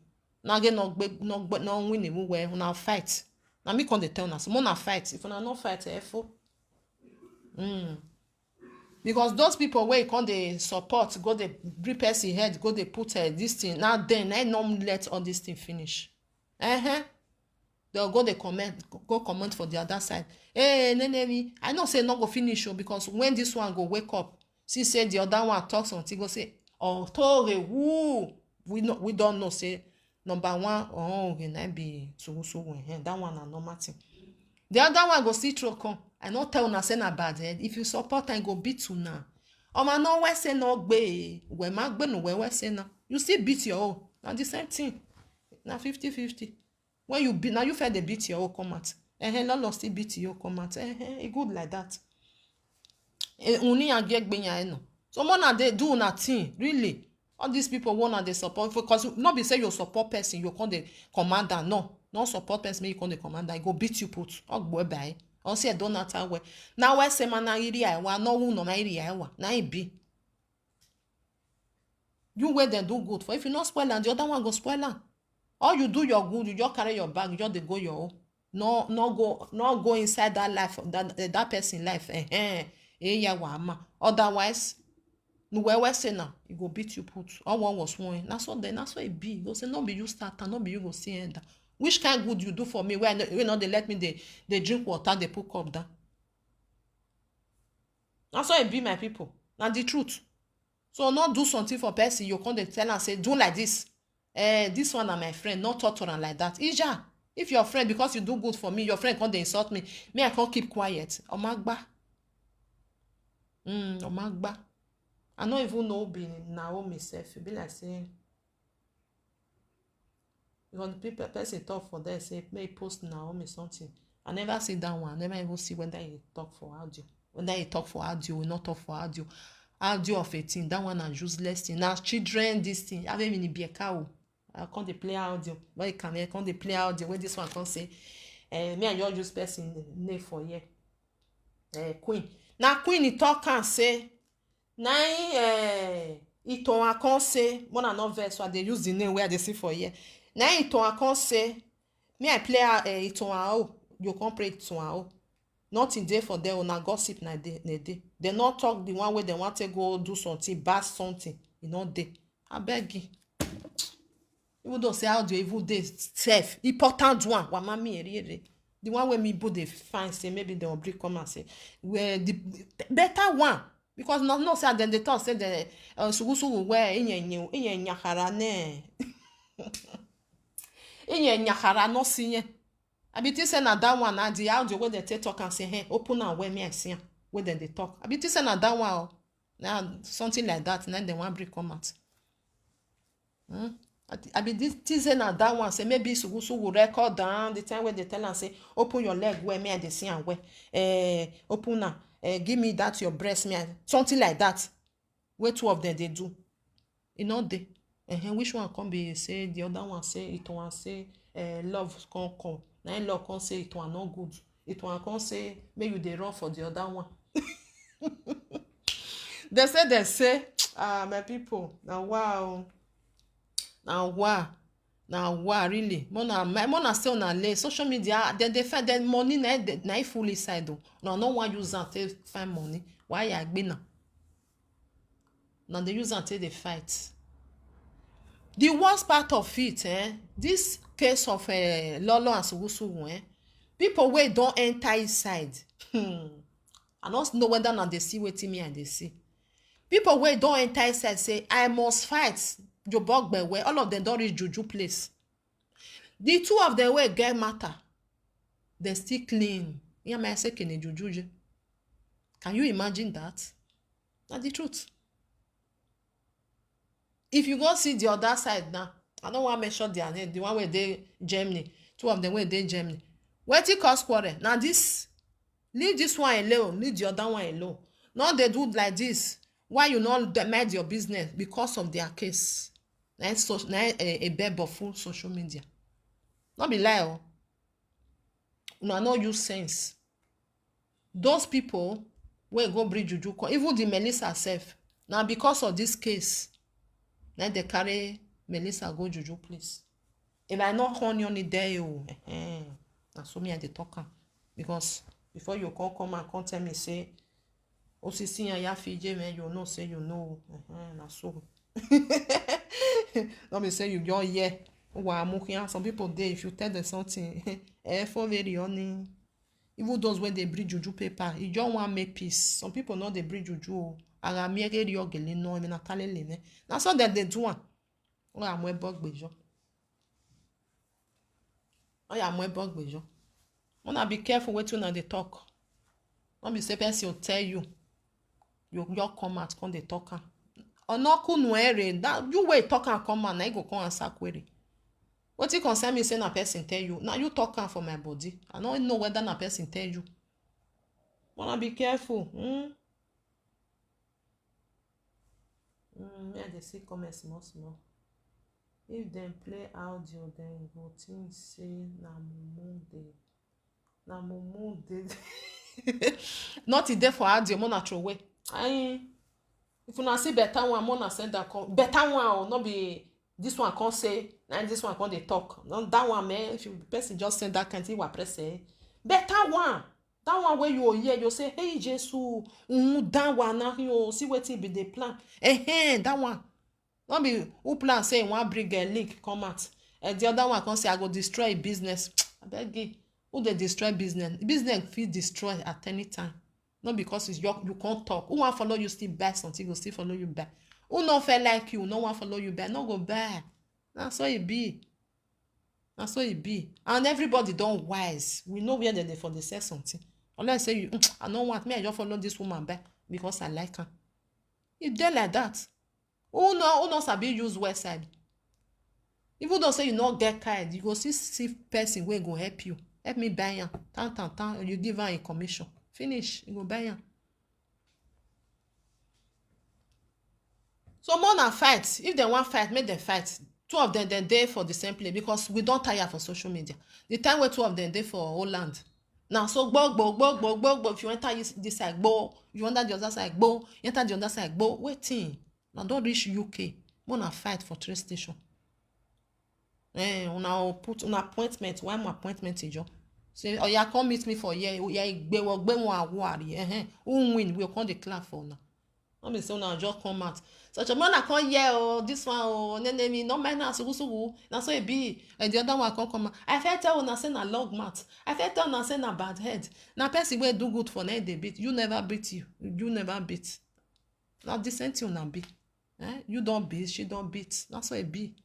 na get no win ewu where una fight na me come dey tell una so more na fight if una no fight because those people wey come dey support go dey bring person head go dey put this thing now then I no let all this thing finish they'll go dey comment for the other side nenemi I know say no go finish because when this one go wake up see say the other one talk something go say tore woo we don't know say number 1 na be so that one na normal thing the other one go still throw come I no tell una say na bad head if you support am go beat una ma no we say no gbe we ma gbe no we say na you still beat your own na the same thing na 50-50 when you beat now you feel dey beat your own come out lolo still beat your come out e good like that uni and get gbenya no so more na dey do una thing really all these people wanna dey support because no be say you support person you come dey commander no support person make you come dey commander e go beat you put ogbo bai or say don matter where na we say mana iri aiwa no wu no na iri aiwa na e be you wey dem do good for if you no spoil am the other one go spoil am or you do your good you just carry your bag you just dey go your own no go inside that life that person life yawa ama otherwise no where say now you go beat you put all one was one na so it be go say no be you start and no be you go see end which kind good you do for me where you know they let me they drink water they put cup down na so it be my people na the truth so not do something for person you come dey tell am say do like this this one na my friend not torture am like that ija if your friend because you do good for me your friend come dey insult me I can't keep quiet omagba omagba I no even know be Naomi sef e be like say because the people person talk for there say may post Naomi something I never see that one I never even see whether he talk for audio whether he talk for audio or not talk for audio of 18 that one na useless thing na children this thing I even be a cow I can't dey play audio but you can't dey play audio when this one come say me and your use person name for here queen na queen he talk am say na iton akon say more than not verse so they use the name where they see for here na iton akon say me I play iton ao you come pray iton ao nothing dey for there na gossip na dey they not talk the one way they want to go do something bad something e no dey abeg you even though say how do even dey sef important one wa mami ere the one wey me both dey find say maybe they will bring come and say where the better one because no say dem dey talk say the sugusugu where inye nyakara ne inye nyakara no sinye abi think say na that one na the audio wey dem take talk and say hey open am where me I see am wey dem dey talk abi think say na that one o na something like that na dem wan bring come out abi think say na that one say maybe sugusugu record down the time wey dey tell am say open your leg where me I dey see am where open am give me that your breast me something like that wey two of them dey do e no dey which one come be say the other one say it one say love come na love come say it one no good it one come say make you dey run for the other one they say my people na wow really mona say una lay social media dem dey find dem money na full inside o no wan use am take find money why agbe na dey use am take dey fight the worst part of it this case of Lolo and Sugusugu people wey don enter inside I no know whether na dey see wetin me I dey see people wey don enter inside say I must fight Jobogbewe all of them don reach juju place the two of them wey get matter they still clean yama say kene juju can you imagine that na the truth if you go see the other side now I don't want to mention their name the one wey dey Germany two of them wey dey Germany wetin cause quarrel na this leave this one alone leave the other one alone no dey do like this why you no mind your business because of their case na a bebe full social media no be lie o una no use sense those people wey go bring juju come even the Melissa sef na because of this case na dey carry Melissa go juju place if I no onion there o na so me I dey talk am because before you come and come tell me say osisi yan ya fije man you know say you know na so no be say you just hear wa amukian some people dey if you tell them something for very honey even those when they bring juju paper you just want make peace some people no dey bring juju o ara mi eri ogele no me na talele ne na so dem dey do am o ya mo ebogbejo una be careful wetin una dey talk no be say person tell you just come out come dey talk am onoku nu ere that you wey talk am come out na you go come answer query wetin concern me say na person tell you na you talk am for my body I no know whether na person tell you una be careful me I dey see comment small if dem play audio dem go think say na mumu dey not e dey for audio mona throw away if una see better one mona send that come better one o no be this one come say na this one come dey talk no that one man if you person just send that kind thing wa press better one That one where you hear, you say, hey, Jesus, that one, now you see what be the plan. That one. Don't be who plan say one bring a link come out. And the other one can say, I go destroy business. I beg you. Who they destroy business? Business feel destroy at any time. Not because it's your, you can't talk. Who want follow you still buy something, go still follow you buy. Who not feel like you, no one follow you buy, no go buy. That's how it be. That's how it be. And everybody don't wise. We know where they for they say something. Unless say you, I don't want me, I just follow this woman back because I like her. If they like that, who no sabi use website? Even though say you not get card, you go see person wey go help you. Help me buy am. Tan, you give am a commission. Finish, you go buy am. So more na fight. If they want fight, make them fight. Two of them then dey for the same place because we don tire for social media. The time wey two of them dey for Holland. Now so gbogbo. If you enter this side, gbo. You enter the other side, gbo. You enter the other side, gbo. Waiting. Now don't reach UK. More na fight for train station. Una put una appointment. Why my appointment is your? Say, oh yeah, come meet me for here. Yeah, gbe one award. Who win? We'll come the clap for now. Let me say now just come out. Such a man I come here, oh, this one, oh, me no mind now, so now so it be. And the other one come out. I felt tell una say na log mat. I felt tell una say na bad head. Now person wey do good for now they beat. You never beat you. You never beat. Now the same thing una be. You don't beat, she don't beat. That's how it be.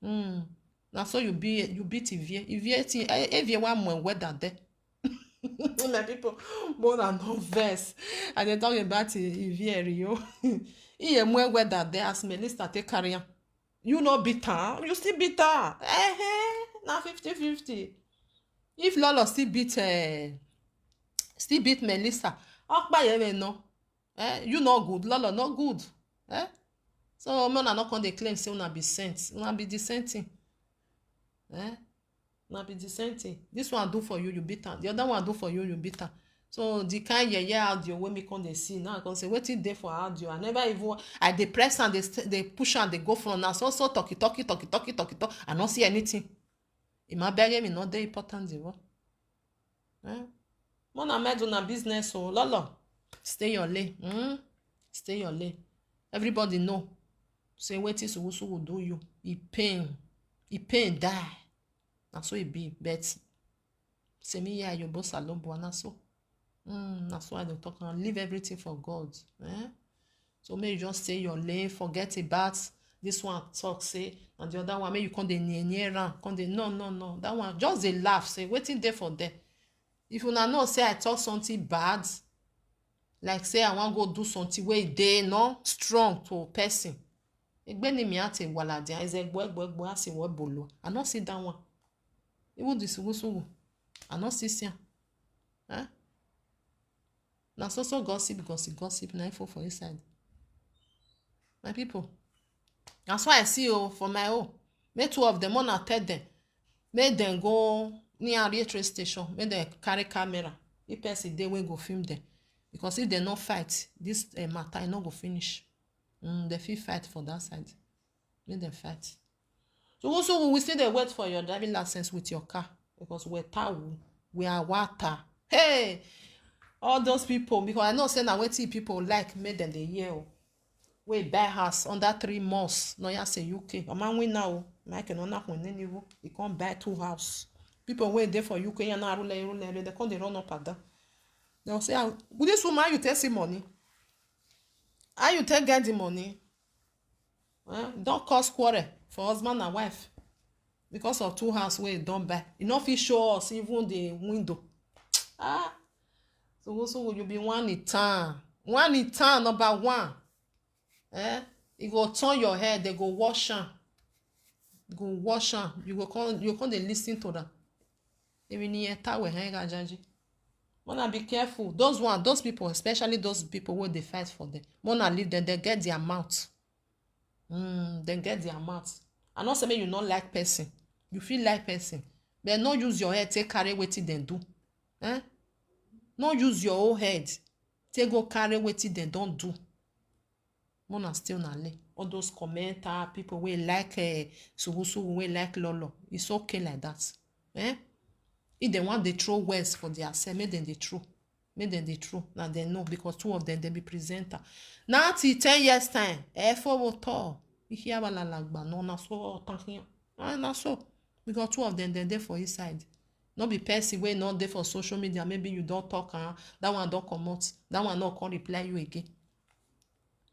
Now so you beat Ivie. Ivie one more weather there. My people, more than no verse. And they talk about Ivie Rio. He more weather there as Melissa take carry am. You no beat her, you still beat her. Now 50-50. If Lolo still beat Melissa, no. You no good, Lolo no good. So man not come dey claim say una be saint. Una be the same thing. Una be the same thing. This one do for you, you beat her. The other one do for you, you beat her. So the kind audio wey me come dey see now, I come say wetin dey for audio. I never even I dey press and they push and they go from now. So talky. I no see anything. Ima beg me not dey important the one. Mona med una business o Lolo. Stay your lane. Stay your lane. Everybody know. Say wetin so will do you. E pain die. Na so it be. But say me yeah your boss alone na so. That's why they talk and leave everything for God. So may you just stay your lane, forget about this one talk say, and the other one may you come dey near around, come dey no. That one just dey laugh say waiting there for them. If you know say I talk something bad, like say I want go do something wey dey no strong to person. Egbeni mi ate waladia is egbo asi wo bolo. I no see that one. Even this sugu. I no see sia. Now so gossip na info for inside. My people. That's why I see for my own. Make two of them wanna tell them. Make them go near a train station. Make them carry camera. If person they will go film them. Because if they no fight, this matter I no go finish. They feel fight for that side. Make them fight. So also we still dey wait for your driving license with your car. Because we are water. Hey! All those people, because I know say na wetin people like make them dey hear we buy house under 3 months no ya say UK man win now make no na when anywho you can't buy 2 house. People wey dey for UK ya na rule they come dey run up and down. They'll say with this woman you take see money, how you take get the money? Don't cause quarrel for husband and wife because of 2 house wey you don buy. You no fit show us even the window. So also will you be one in town number 1. You go turn your head, they go wash am. You go come dey listen to them. Even near tower jaji. Wanna be careful. Those people, especially those people who they fight for them. Wanna leave them, they get their mouth. They get their mouth. I not say you not like person. You feel like person. But not use your head, take carry wetin dem do. No use your own head. Take go carry wetin dem don do. Mona still na lay. All those commenter people wey like sugu wey like Lolo. It's okay like that. If they want they throw words for their self, make them they throw. Make them they throw. Now they know because two of them they be presenter. Now till 10 years time, for what all. If you have a lagba, no na so talking. Na so. Because two of them they there for inside. Not be person wey not there for social media. Maybe you don't talk, that one don't come out. That one not come reply you again.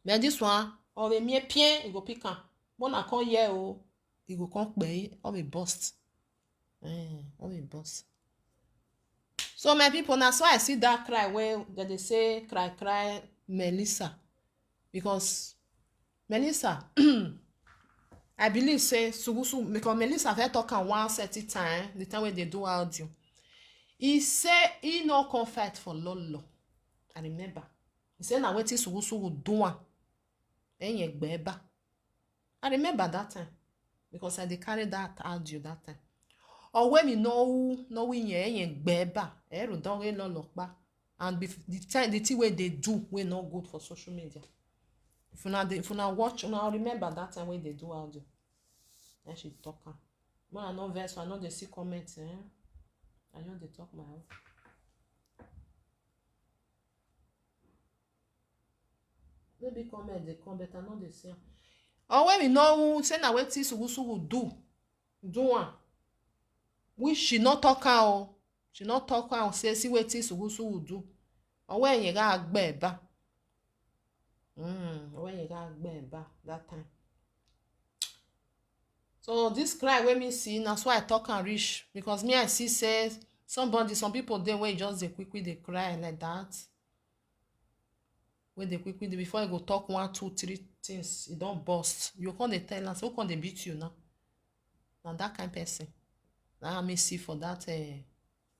But this one, or the mere pien, you go pick am. When I come here, you go come pay, or a bust. Or a bust. So my people, that's why I see that cry where they say cry Melissa. Because Melissa, I believe say Sugusu, because Melissa had talk on one certain time, the time when they do audio. He say he no come fight for Lolo. I remember. He say na wetin Sugusu would do one. I remember that time. Because I dey carry that audio that time. Or when we know we gbeba, don't we Lolo ba. And the thing where they do we not good for social media. If you now watch, now remember that time when they do audio. Then she talk. When I know verse, I know they see comments. I know they talk my own. Maybe comment they come, but I know they say. Or when we know say na wetin Sugusu do one. Which she not talk out. She not talk out. Say see wetin Sugusu do. Or when you got gbeba. When you got gbeba that time. So this cry when me see, that's why I talk and reach. Because me I see says some people they wait just they quickly they cry like that. When they quickly before you go talk 1, 2, 3 things, it don't burst. You can't they tell us, who can they beat you now? Now that kind of person. Now I may see for that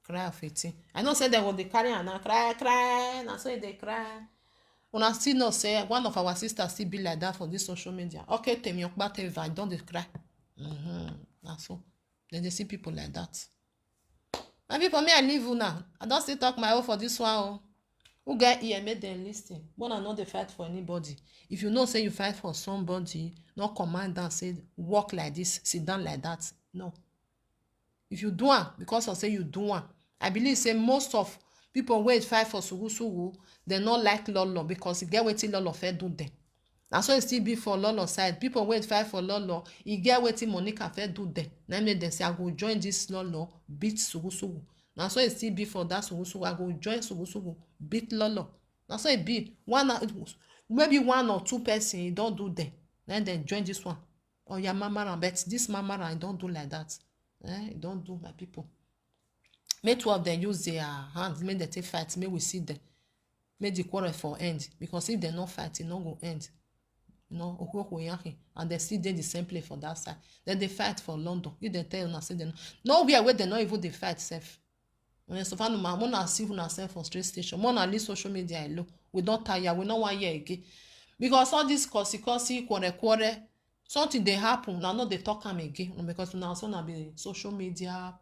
cry of 18. I know say they will they carry and cry. Now so they cry. When I still know say one of our sisters still be like that for this social media. Okay, tell me about if I don't they cry. That's so. Then they see people like that. And people me I leave you now. I don't still talk my own for this one. Who get ear make them listen. But I know they fight for anybody. If you know say you fight for somebody, not command and say walk like this, sit down like that. No. If you do one, because I say you do one, I believe say most of people wait fight for Sugusu, they not like Lolo because you get wetin Lolo fair do them. That's why it still be for Lolo side. People wait fight for Lolo, you get wetin Monica fair do them. Now make them say I go join this Lolo, beat Sugusu. That's why it still be for that Sugusu. I go join Sugusu, beat Lolo. That's why it be maybe 1 or 2 person don't do them. Then they join this one. Oh yeah, Mama, but this Mama I don't do like that. Don't do my people. Make 2 of them use their hands, make them take fight, make we see them. Make the quarrel for end. Because if they not fight, it not go end. And they still did the same play for that side. Then they fight for London. If they tell you, say they nowhere where they not even they fight safe. So far, no see ourselves for straight station. More at least social media alone. We don't tire. We don't want hear again. Because all this cussy, quarrel, something they happen. Now not they talk them again. Because now so now be social media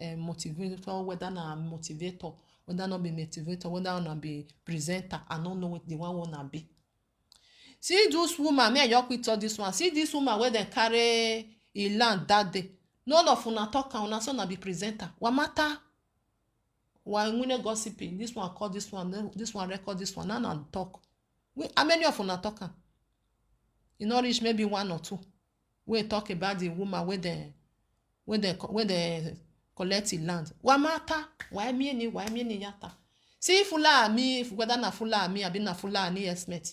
motivator, whether na motivator, whether not be motivator, whether not be presenter. I don't know what the one wanna be. See this woman, me and you quit all this one. See this woman where they carry a land that day. None of una talk and una so na be presenter. What matter? Why we gossiping? This one call this one record this one, and talk. How many of una talk? You not reach maybe 1 or 2. We talk about the woman where they collect the land. What matter? Why me yata? See if whether na Fulani, I be na Fulani estimate.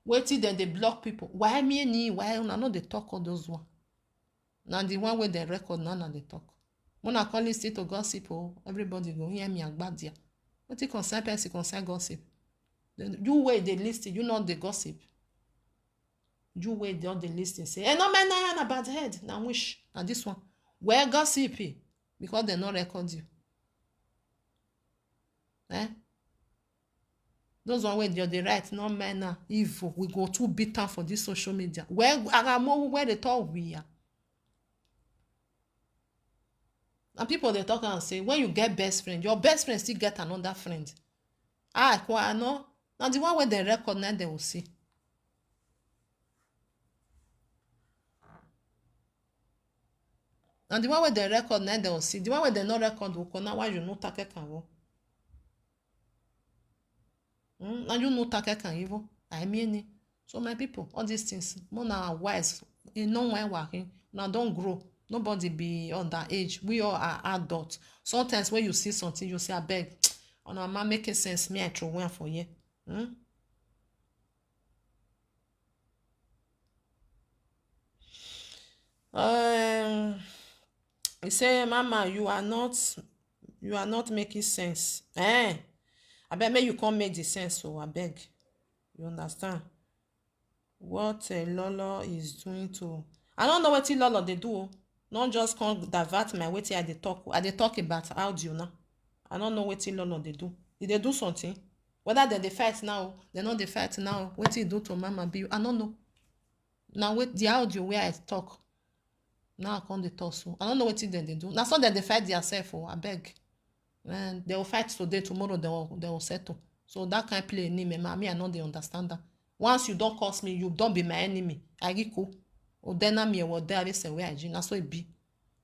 Wait till then they block people. Why me why una no they talk all those one? Now the one where they record none they talk. When I call it to gossip, everybody go hear me and bad there. What it concern person concern gossip. You wait they listen, you not the gossip. You wait they all the listen say, no man na bad head. Now wish now this one. Where gossip? Because they not record you. Those one where they right, no man evil. We go too bitter for this social media. Where they talk we are. And people they talk and say, when you get best friend, your best friend still get another friend. I know. Now the one where they record now they will see. And the one where they record, now they will see. The one where they not record, will come. Now why you no take can go? Now you no take can even. I mean it. So my people, all these things, more now wise. You know when working. Now don't grow. Nobody be on that age. We all are adults. Sometimes when you see something, you say, I beg, on our man making sense, me I throw one for you. He say, Mama, you are not making sense. I beg, may you come make the sense, so I beg. You understand? What Lolo is doing to... I don't know what Lolo they do. Not just come divert my wetin I dey talk about audio now. I don't know wetin Lolo they do. Did they do something? Whether they fight now, they not dey fight now. Wetin he do to Mama B? I don't know. Now with the audio where I talk, now I come dey talk so. I don't know wetin they do. Now so that they fight themselves. Oh, I beg. And they will fight today. Tomorrow they will settle. So that kind play enemy. Me I know they understand that. Once you don't curse me, you don't be my enemy. I get cool. Or then me or there say where I na so it be.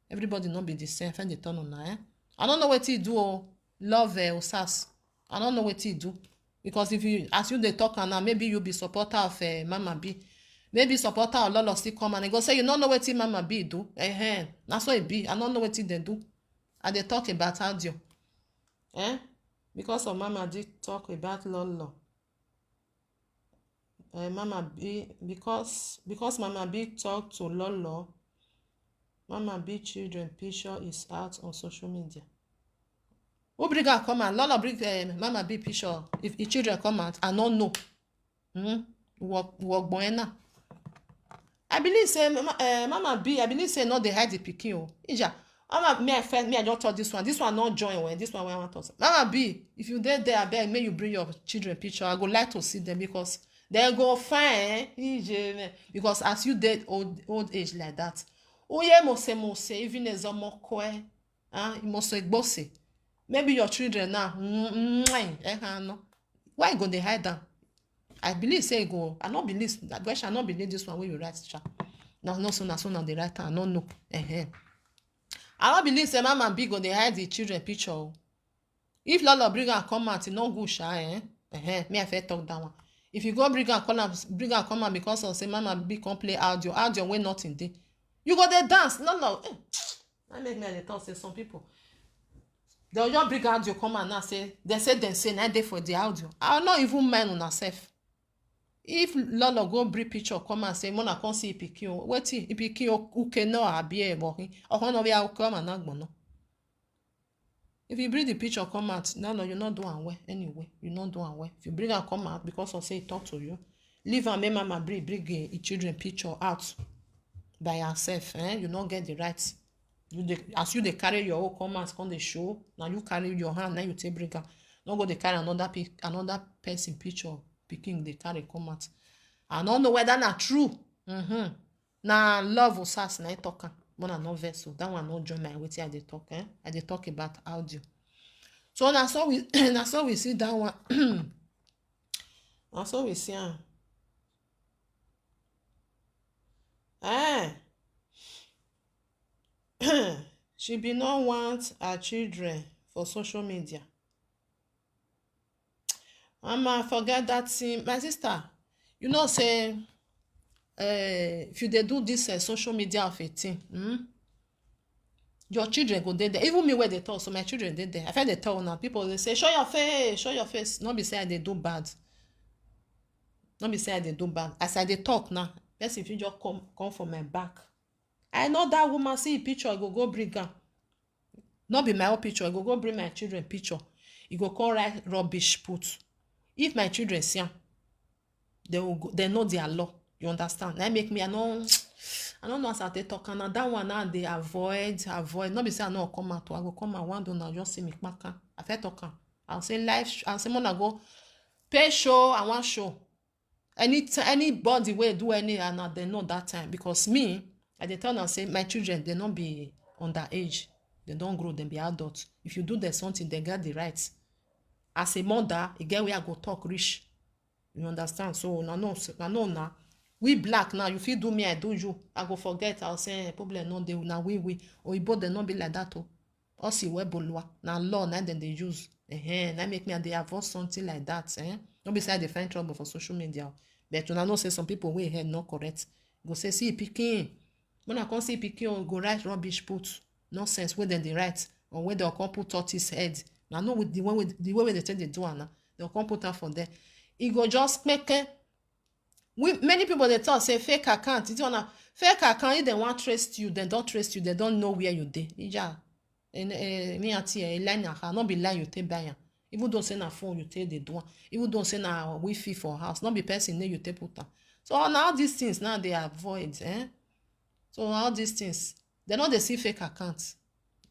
Everybody not be the same. Find the turn on now. I don't know what he do. Oh, love Osas. I don't know what he do. Because if you as you they talk now, maybe you be supporter of Mama B. Maybe supporter of Lolo still come and they go say you don't know what Mama B do. That's what it be. I don't know what they do. And they talk about audio. Because of Mama did talk about Lolo. Mama B, because Mama B talk to Lolo, Mama B children picture is out on social media. Who bring her come out? Lolo bring Mama B picture. If the children come out, I don't know. Work boyna. I believe say Mama B. I believe say no they hide the pikin. Oh, Ija. Mama me I don't talk this one. This one not join when this one when I want to talk. Mama B, if you there, I beg may you bring your children picture. I go like to see them because. They go fine, because as you did old age like that, mose, even as a mokwe, must bossy. Maybe your children now, why go they hide them? I believe say go. I not believe that. Why shall not believe this one when you write cha? No, so now they write. I don't know. I don't believe say Mama B go they hide the children picture. If Lolo bring her come out, no good sha. Me I fit talk that one. If you go bring and come out because of say Mama B come play audio when nothing dey. You go there dance. No. I make me dey talk say some people. They'll just bring audio come out now say na dey for the audio. I not even mind on herself. If Lolo go bring picture come and say Mona come see Ipikin. Wetin Ipikin uke no abi e bohin. Ohon we come and agbono. If you bring the picture come out, no, you're not doing well anyway. You're not doing well. If you bring her come out because of say he talk to you, leave her, make Mama bring a children picture out by herself. You not get the rights. As you they carry your own comments on the show, now you carry your hand, now you take bring her. Not go they carry another person picture picking they carry come out. I don't know whether that's true. Now love or sass na talking. One and no vessel. That one not join my wetin I dey talk. I dey talk about audio. So that's how we see that one. That's how we see am. She be not want her children for social media. Mama, forget that thing. My sister, you know say if you dey do this social media of a thing, your children go dey there. Even me where they talk, so my children dey there. I find they tell now people they say show your face. Not be say I dey do bad. Not be say I dey do bad. As I dey talk now, person if you just come from my back. I know that woman see a picture, I go bring her. Not be my own picture, I go bring my children picture. You go call write rubbish put. If my children see am, they know their law. You understand? That make me I don't know as I talk and that one now they avoid. Not be say I no come out. I go come out one day now just see me back. I fit talk. I'll say live. I'll say when I go pay show. I want show. Anybody will do any and they know that time because me I dey tell them say my children they not be underage. They don't grow. They be adults. If you do them something, they get the rights. As a mother, you get where I go talk rich. You understand? So I know now. We black now, you fit do me, I do you. I go forget, I'll say problem no dey. Now we. Oyibo dem no be like that oh. Us we bolua. Na law na dem dey use. Na make me dey avoid something like that. No be say I dey find trouble for social media. But una know say some people wey head not correct. Go say see pikin. When I come see pikin, go write rubbish put nonsense wey dem dey write or wey dem come put tortoise head. Na know with the way wey dey take dey do am na. Dem come put am for there. E go just make many people dey talk say fake account. It's on a fake account. If they want trace you, they don't trace you. They don't know where you dey. Ija, me ati line na not be line you take buy am. Even though say na phone you take dey do am. Even though say na Wi-Fi for house, not be person name you take put am. So now all these things now they avoid. So all these things they no dey see fake account.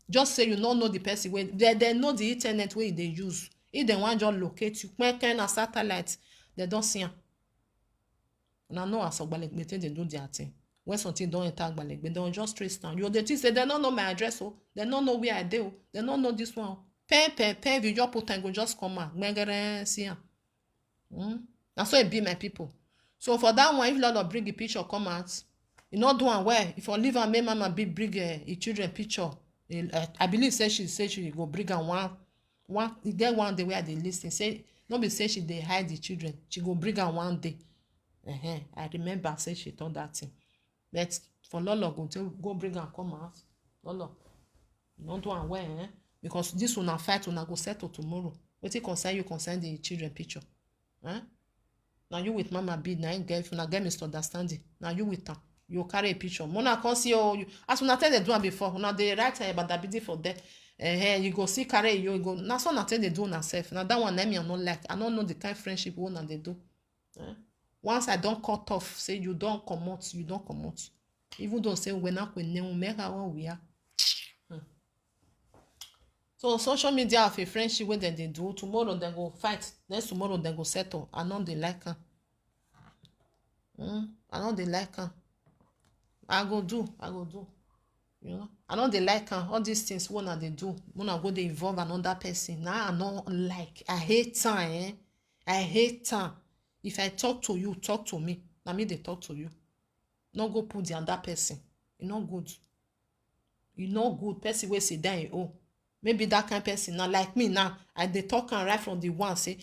Just say you no know the person wey they know the internet wey they use. If they want just locate you, when kind of satellite, they don't see am. Una know as Ogbalegbe take dey do their thing. When something don enter Ogbalegbe, they don just trace down. You dey think say they no know my address oh, they no know where I dey oh, they no know this one. Pen, if you just put am, go just come out. Gbengere see am. Na so it be my people. So for that one, if Lolo bring a picture come out, you no do am well. If you leave am, make mama bring children picture. I believe say she go bring am one. E get one day where they listen. Say no be say she dey hide the children. She go bring am one day. I remember say she done that thing. But for Lolo go bring am come out. Lolo, no do am well, because this una fight una go settle tomorrow. Wetin concern the children picture. Now you with mama be na if una get misunderstanding. Now you with am. You carry a picture. Mona come see you as una tell dey do am before. Una dey write about for there. You go see carry you go. Na so una tell dey do una self. Na that one na me I no like. I no know the kind friendship wey una dey do. Once I don cut off, say you don comot, you don comot. Even though say we na kwene umeka one we are. So social media of a friendship wey dem dey do, tomorrow dem go fight, next tomorrow dem go settle. I no dey like am. I no dey like am. I go do. You know, I no dey like am. All these things wey una dey do, una go dey involve another person. Now I no like. I hate am. I hate am. If I talk to you, talk to me. Na me dey talk to you. No go put the other person. E no good. E no good. Person wey sit down oh. Maybe that kind of person now like me now. I dey talk am right from the one say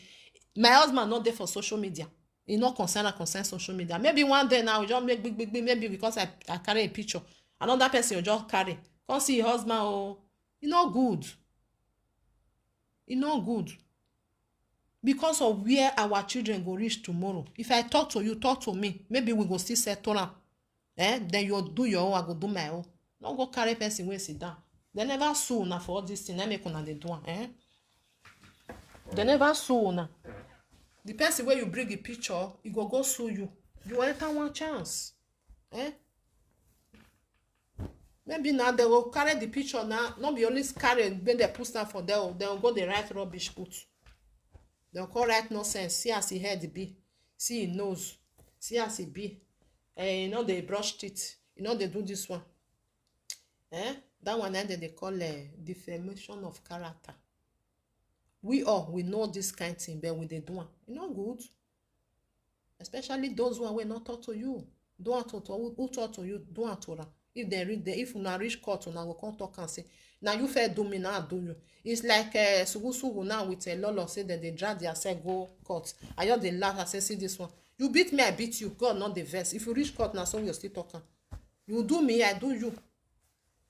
my husband not there for social media. E no concern social media. Maybe one day now we just make big maybe because I carry a picture. Another person will just carry. Come see your husband oh. E no good. E no good. Because of where our children go reach tomorrow. If I talk to you, talk to me. Maybe we go still settle am. Then you do your own, I go do my own. No go carry person wey sit down. They never sue una for all this thing. I make una dey do am. They never sue una. The person where you bring a picture, he go sue you. You enter one chance. Maybe now they will carry the picture now. Not be only carry when they put stuff for there. They will go the right rubbish put. They will call right nonsense. See as he head be. See he nose. See as he be. You know they brush teeth. You know they do this one. That one then they call defamation of character. We know this kind of thing, but we dey do am. E no good. Especially those one wey not talk to you. Do am to who talk to you, do am to am. If they read there, if una reach court, una go come talk and say, now you fair do me, now I do you. It's like Sugu now with a Lolo say that they drag themselves go court. I just dey laugh, I say, see this one. You beat me, I beat you. God not the verse. If you reach court now, so we still talking. You do me, I do you.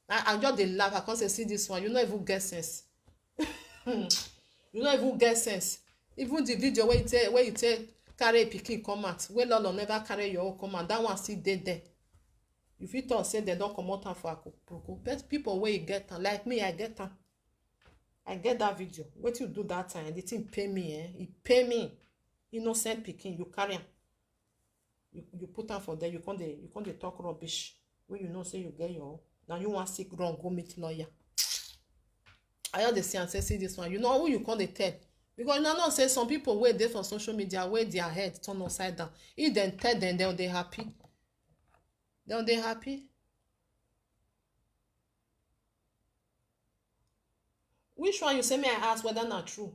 I just dey laugh. I can't say, see this one. You no even get sense. You no even get sense. Even the video where you take carry a pikin come out, where Lolo never carry your own come out, that one still dead there. You fit talk say they don't come out for Akoko. But people where you get am, like me, I get am. I get that video. What you do that time? The thing pay me, It pay me. Innocent pikin, you carry am. You put am for there. You can't talk rubbish. When you know say you get your own. Now you want sick wrong, go meet lawyer. I heard the say and say, see this one. You know who you can't tell. Because you know say some people wait there for social media, where their head turn upside down. If they tell them, they'll they happy. They'll they happy. Which one you say me I ask whether not true?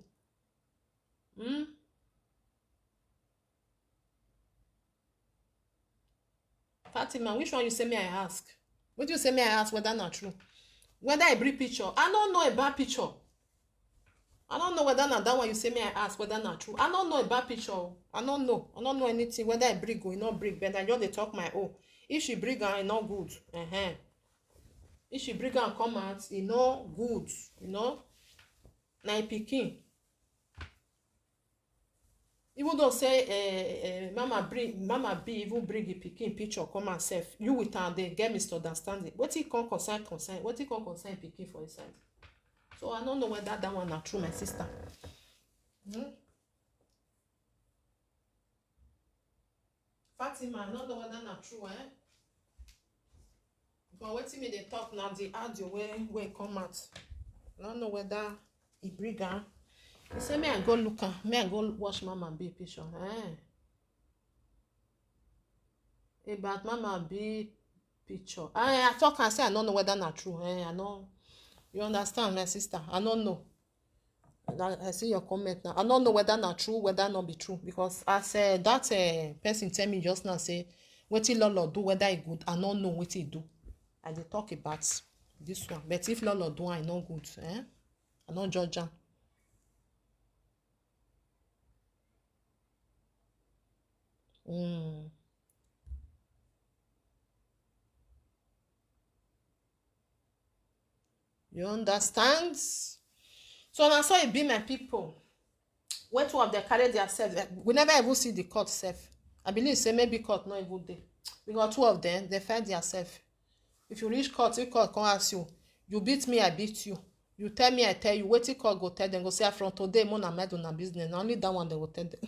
Fatima, which one you say me I ask? What do you say me I ask whether not true? Whether I bring picture. I don't know about picture. I don't know whether not that one you say me I ask whether not true. I don't know about picture. I don't know. I don't know anything whether I bring or not bring. But I just they talk my own. If she bring her, not good. If she bring her and come out, it not good. You know. Na pikin. Even though say mama B even bring the pikin picture come and self, you with her they get misunderstanding. What he can concern? What he can concern pikin for inside? So I don't know whether that one are true, my sister. Fatima, I don't know whether not true, But what me they talk now, the audio where come out. I don't know whether he bring her. He say, may I go look her, may I go watch Mama B picture. About Mama B picture. I talk and say I don't know whether not true. I know. You understand, my sister? I don't know. I see your comment now. I don't know whether not true, whether not be true. Because as that person tell me just now, say, what he Lolo do, whether he good, I don't know what he do. I dey talk about this one. But if Lolo do, I know good. I don't judge her. You understand? So now so it be my people. When two of them carry themselves, we never even see the court self. I believe say maybe court not even there. Because two of them, they fight themselves. If you reach court, if court come ask you, you beat me, I beat you. You tell me, I tell you. Wait till court go tell them, go say from today, Mona made on a business. Now only that one they will tell them.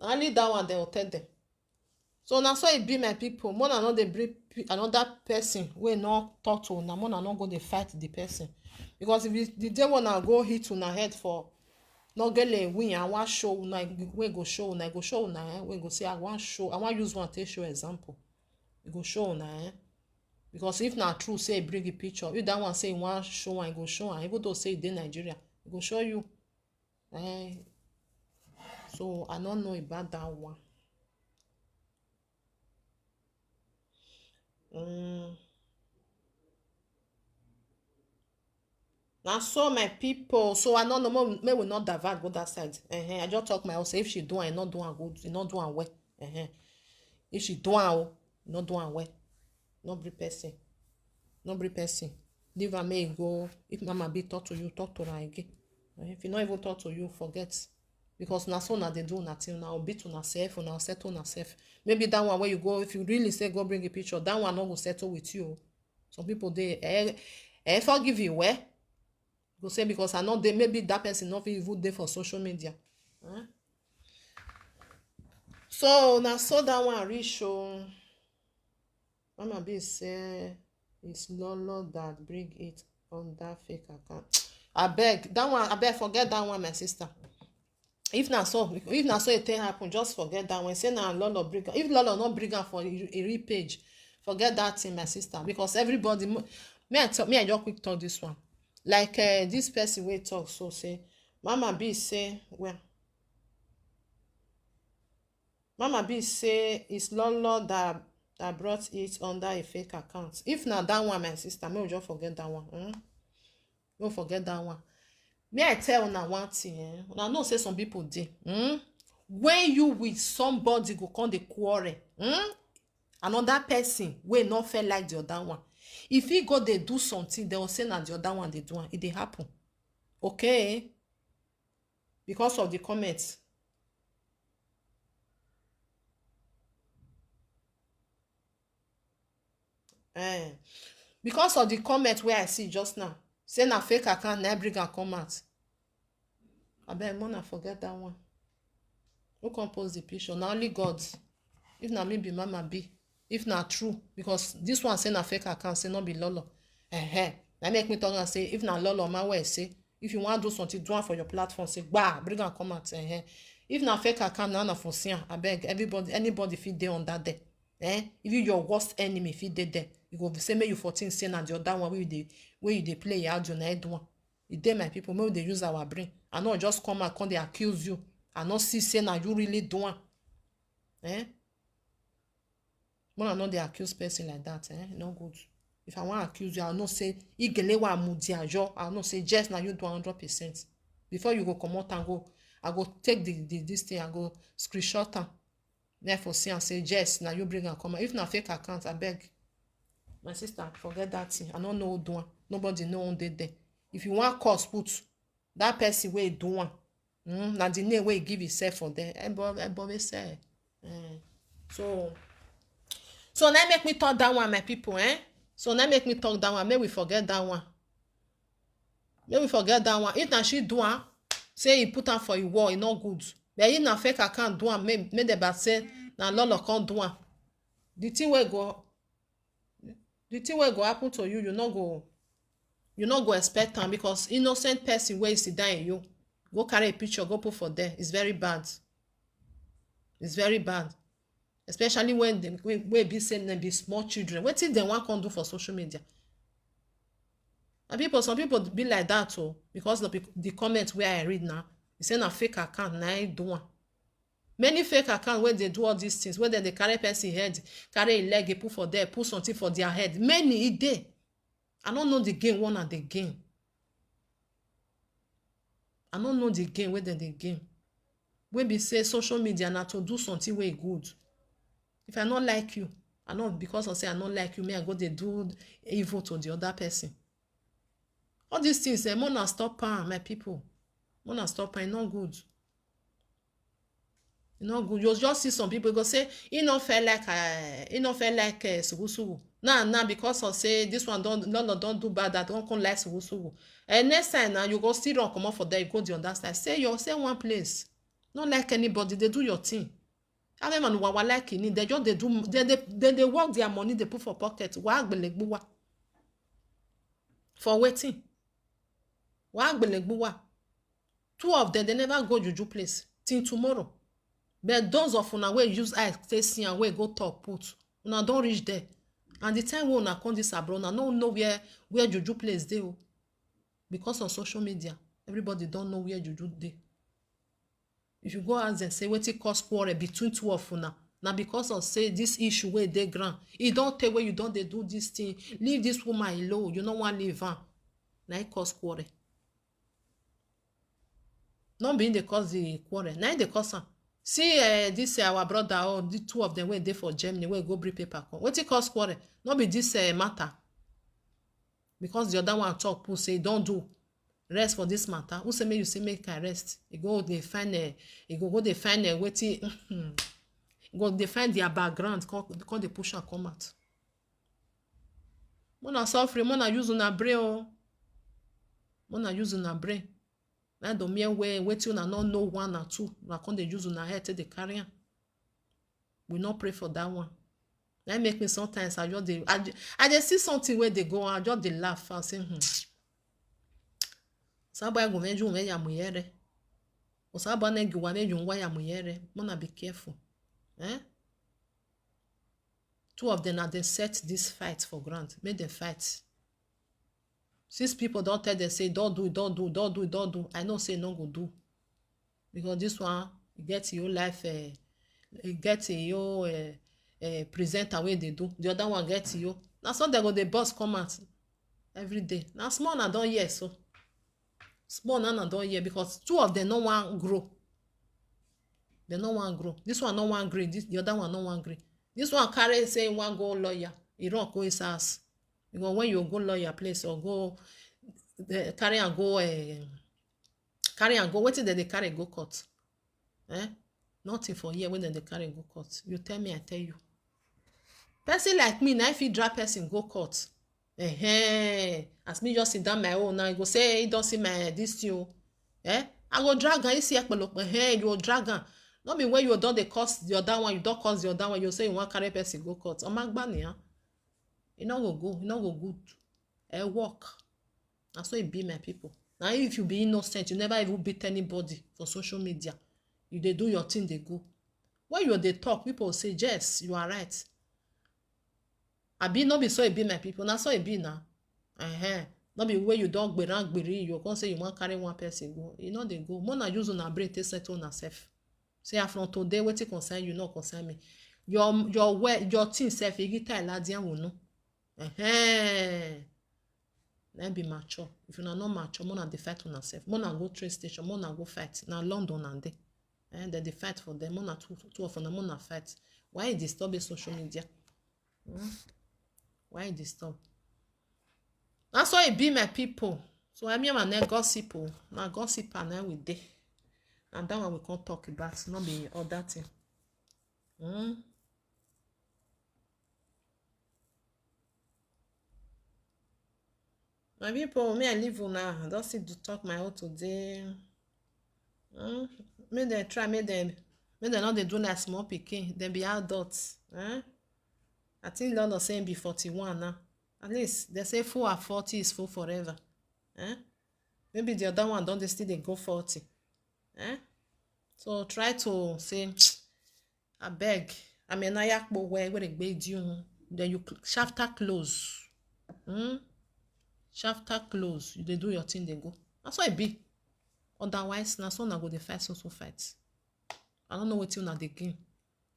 Only that one they will tell them. So now so it be my people. Mona not they bring another person wey not talk to una. Mona not go dey fight the person. Because if the day wanna go hit una head for not get a win, I want show una, we go show una, go show una, we go say I want use one take show example. You go show una, because if not true, say bring a picture. If that one say you want show one, go show one. Even though say it in Nigeria, it go show you. So I don't know about that one. Now so my people, so I don't know, may we not divert go that side. I just talk my own. Say if she do, I not do and good, not do and well. If she do and not do and well, not bring person, not bring person. Leave her may go. If Mama B talk to you, talk to her again. If you not even talk to you, forget. Because na so na they do nothing now. Beat on herself, on settle on herself. Maybe that one where you go, if you really say go bring a picture, that one not go settle with you. Some people they forgive you, go say because I know they maybe that person not even there for social media. So now so that one reach Mama B say it's Lolo that bring it on that fake account. I beg that one, I beg forget that one, my sister. If na so it thing happen, just forget that one. Say na Lolo bring, if Lolo not bring am for a real page, forget that thing, my sister. Because everybody, me I just quick talk this one. Like this person wey talk so say Mama B say Mama B say it's Lolo that brought it under a fake account. If na that one, my sister, me just forget that one. Don't forget that one. May I tell una one thing, una know say some people dey. When you with somebody go come dey quarrel, another person wey not feel like the other one. If he go dey do something, they will say na the other one dey do am. It dey happen. Okay? Because of the comments. Because of the comment where I see just now. Say na fake account, na bring am come out. Abeg, Mona forget that one. Who compose the picture? Na only God. If na me be Mama B. If na true, because this one say na fake account, say not be Lolo. Na make me talk and say if na Lolo, my way say if you want to do something, do it for your platform. Say bring am come out. If na fake account, na for see am. Abeg, anybody fit dey on that day. Even your worst enemy fit dey there. You go say make you 14 say na the other one where you dey play your audio na head one. E dey my people, make we dey use our brain. I not just come and come dey accuse you. I not see say na you really do am. When I know they accuse person like that, no good. If I want to accuse you, I'll not say igelewa mudiajo. I'll not say just now you do 100%. Before you go come out and go, I go take this thing, I go screenshot am. Therefore see and say just now you bring and come. If na fake account, I beg. My sister, forget that thing. I don't know who do one. Nobody know who did there. If you want cause put that person wey do one. Na the name wey give himself for there. Everybody say. So now make me talk that one, my people, So now make me talk that one. May we forget that one. May we forget that one. If na she do am, say he put am for a wall, e no good. But if na fake account do am, make the bad say na lolo come do am. The thing wey go happen to you, you no go expect am, because innocent person wey sit down in you go carry a picture, go put for there. It's very bad. It's very bad. Especially when they be saying them be small children. Wetin dem wan come do for social media? And some people be like that too, because of the comment where I read now, e say na fake account na I do one. Many fake account where they do all these things, where they carry person head, carry a leg, put for there, put something for their head. Many e dey. I don't know the game one and the game. I don't know the game where they game. When be say social media na to do something way good. If I not like you, I know because I say I not like you, may I go they do evil to the other person. All these things, mona stop my people. Mona stop e not good. E not good. You just see some people go say, he not feel like sugu. Now because I say this one don't do bad, that don't come like sugu. And next time now you go still run come out for there, you go the other side. Say one place. Not like anybody, they do your thing. I remember what like it, they just they work their money, they put for pocket. For waiting. Two of them, they never go juju place till tomorrow. But those of una wey use eye take see and wey go talk put, una don reach there. And the time wey una come this abroad, una no know where juju place dey o. Because of social media, everybody don't know where juju dey. If you go ask them, say wetin cause quarrel between two of una, na because of say this issue wey dey ground. E don tey wey you don dey do this thing, leave this woman alone, you no wan leave am. Na e cause quarrel. Not being dey cause the quarrel, na e dey cause am. See this our brother or the two of them wey dey for Germany wey go bring paper come. Wetin cause quarrel? No be this matter. Because the other one talk put say don't do rest for this matter. Who say make you say make I rest? You go dey find wetin go dey find their background, come dey push am come out. Mona suffering, mona use una brain o. Mona use una brain. Na do mere way wetin una no know one or two, una come dey use una head take dey carry am. We no pray for that one. That make me sometimes I just see something where they go, I just dey laugh and say Saba go meju me ya muyere. Osaba ne gwa meju nwa ya muyere. Mona be careful. Two of them are they set this fight for granted. Make them fight. 6 people don't tell them say don't do. I know say no go do. Because this one get your life get your presenter way they do. The other one get you. Now so they go the boss come out every day. Now small na don hear so. Small na don hear because two of them no one grow. They no one grow. This one no one gree. The other one no one gree. This one carry say one go lawyer. He run go his house. Because when you go lawyer place or go carry and go wetin dem dey carry go court. Nothing for here when dem dey carry go court. You tell me, I tell you. Person like me, na if he drag person go court. As me just sit down my own now, you go say he don see my this thing. I go drag am, you see ekpelo, you go drag am. No be when you don dey cause the other one, you don cause the other one, you say you wan carry person go court. Omagbani, e no go go, e no go good. Work. Na so it be, my people. Now if you be innocent, you never even beat anybody for social media. You dey do your thing, they go. When you dey talk, people say, yes, you are right. Abi no be so it be, my people. Na so it be now. No be where you don gberi, you come say you wan carry one person go. You know they go. More na use una brain take settle una self. Say from today, wetin concern you, no concern me. your thing self you get la dia no. Then be mature. If you are not mature, more they fight on yourself. More go train station, more go fight. Now London and they. Then they fight for them. More two of them, more fight. Why you disturb social media? Why you disturb? That's why it be my people. So I mean my gossip. Now gossip and then we dey. And that one we can't talk about. Not be all that thing. My people, me I live now. I don't see to talk my own today. Make them try, make them not they do like small pikin. They be adults. I think Lolo saying be 41 now. At least they say full at 40 is full forever. Maybe the other one don't they still they go 40. So try to say, I beg. I mean I yak where they beg you. Then you chapter close. Chapter close, you dey do your thing, they go. That's why it be. Otherwise, na so na go dey fight, so fight. I don't know what you na dey gain.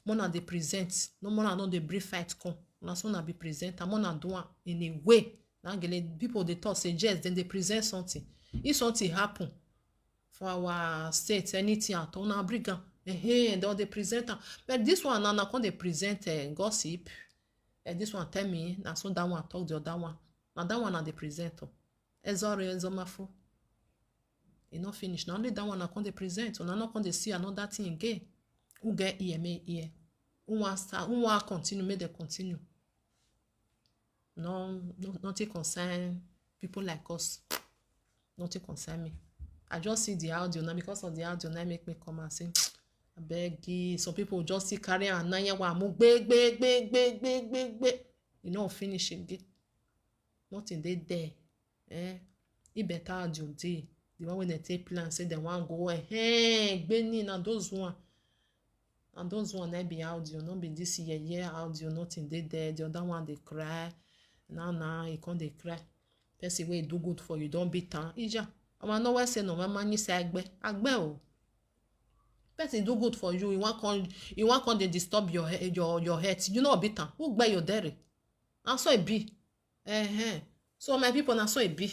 More na dey present. No more na no dey brief fight come. Na so na be present. And more na do in a way. Na people dey talk say yes, then they present something. If something happen for our state, anything at all, na bring am. They present am. But this one na come dey present gossip. This one tell me na so that one talk the other one. Now that one are the presenter. Ezomafo. E not finish. Now only that one I can't present. Now not can't see another thing again. Who get EMA here? Who want start? Who want continue? Make them continue. No, nothing concern people like us. Nothing concern me. I just see the audio now because of the audio now make me come and say, I beg you. Some people just see carry and now you you know finish again. Nothing they there. It better audio dey. The one when they take plan say they want go Benny na those one. And those one they be audio, not be this year audio, nothing they there. The other one they cry. Now you can't they cry. Person way do good for you, don't beat her. Ija. I know what say no mama you say agbe o. Person do good for you, you want con they disturb your head. You know beat her. Who buy your dairy? And so it be. So my people, na so it be.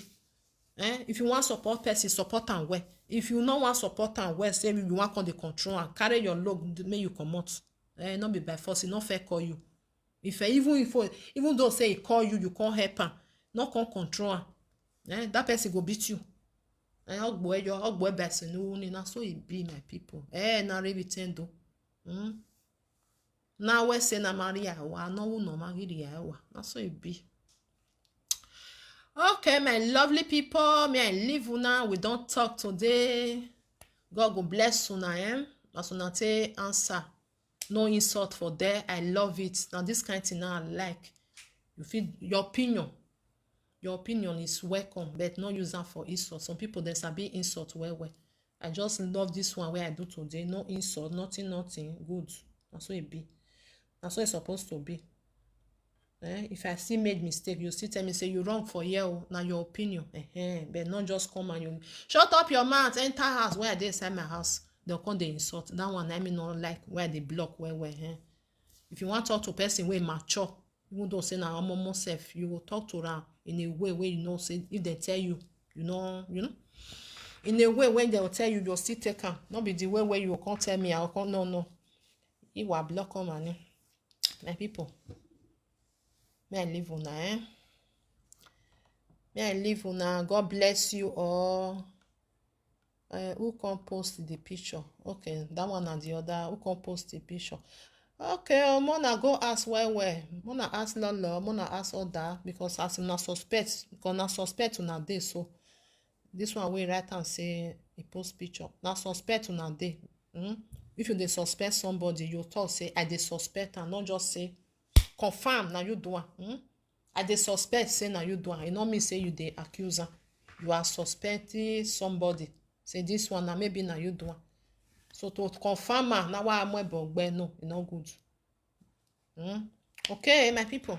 If you want support person, support and well. If you no want support and well, say you want on the control and carry your load, make you come out. Not be by force, not fair call you. Even though say he call you, you can't help him. Not can control him. That person go beat you. Ogboe person no na so it be my people. Na rebi tendo. Na we say na Maria wa no Maria wa. Na so it be. Okay, my lovely people, may I leave una. We don't talk today. God go bless una. As una take answer. No insult for there. I love it. Now this kind of thing now I like. You feel your opinion. Your opinion is welcome, but not use that for insult. Some people they sabi insult well. I just love this one where I do today. No insult, nothing. Good. That's what it be. That's what it's supposed to be. If I still made mistake, you still tell me say you wrong for here. Now your opinion. But not just come and you shut up your mouth. Enter house where they inside my house. They'll come they insult. That one I mean not like where they block where. If you want to talk to person where mature, even though say now I'm self, you will talk to her in a way where you know say if they tell you, you know, in a way when they will tell you, you'll still take her. Not be the way where you can't tell me. I can't no. You will block on my people. May I live una, May I live una. God bless you all. Who can post the picture? Okay, that one and the other. Who can post the picture? Okay, Mona go ask where. Mona ask Lolo. Mona ask other because as una suspect, because na suspect una dey so. This one we write and say he post picture. Na suspect una dey. If you dey suspect somebody, you talk say I dey suspect and not just say. Confirm na you do am. I dey suspect say na you do am. E no mean say you dey accuse am. You are suspecting somebody. Say this one na maybe na you do am. So to confirm am na why I'm ogbe no, e no good. Okay, my people.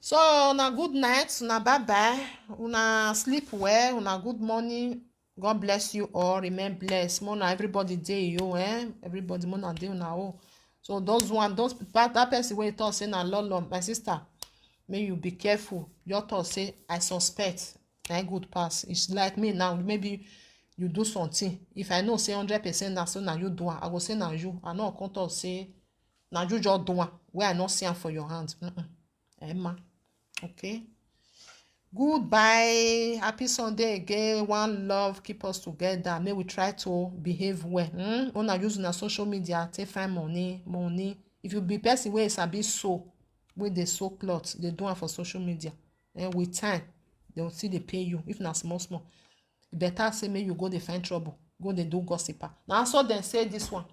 So na good night, una bye bye. Una sleep well, una good morning. God bless you all. Remain blessed. Mona everybody dey you, Everybody mona dey una oh. So that person wey talk say na lolo, my sister, may you be careful. Your talk say I suspect, na good pass. It's like me now, maybe you do something. If I know say 100% na so na you do am, I go say na you. I no come talk say na you just do am wey I no see am for your hand. Emma, okay. Goodbye. Happy Sunday again. One love. Keep us together. May we try to behave well. Una use na social media take find money. If you be person wey sabi sew, wey dey sew cloth, dey do am for social media. With time, they will still dey pay you. If na small, better say make you go dey find trouble. Go dey do gossiper. Na so dem say this one.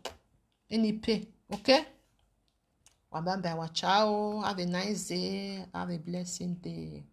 Any pay, okay? Bye bye. Ciao. Have a nice day. Have a blessing day.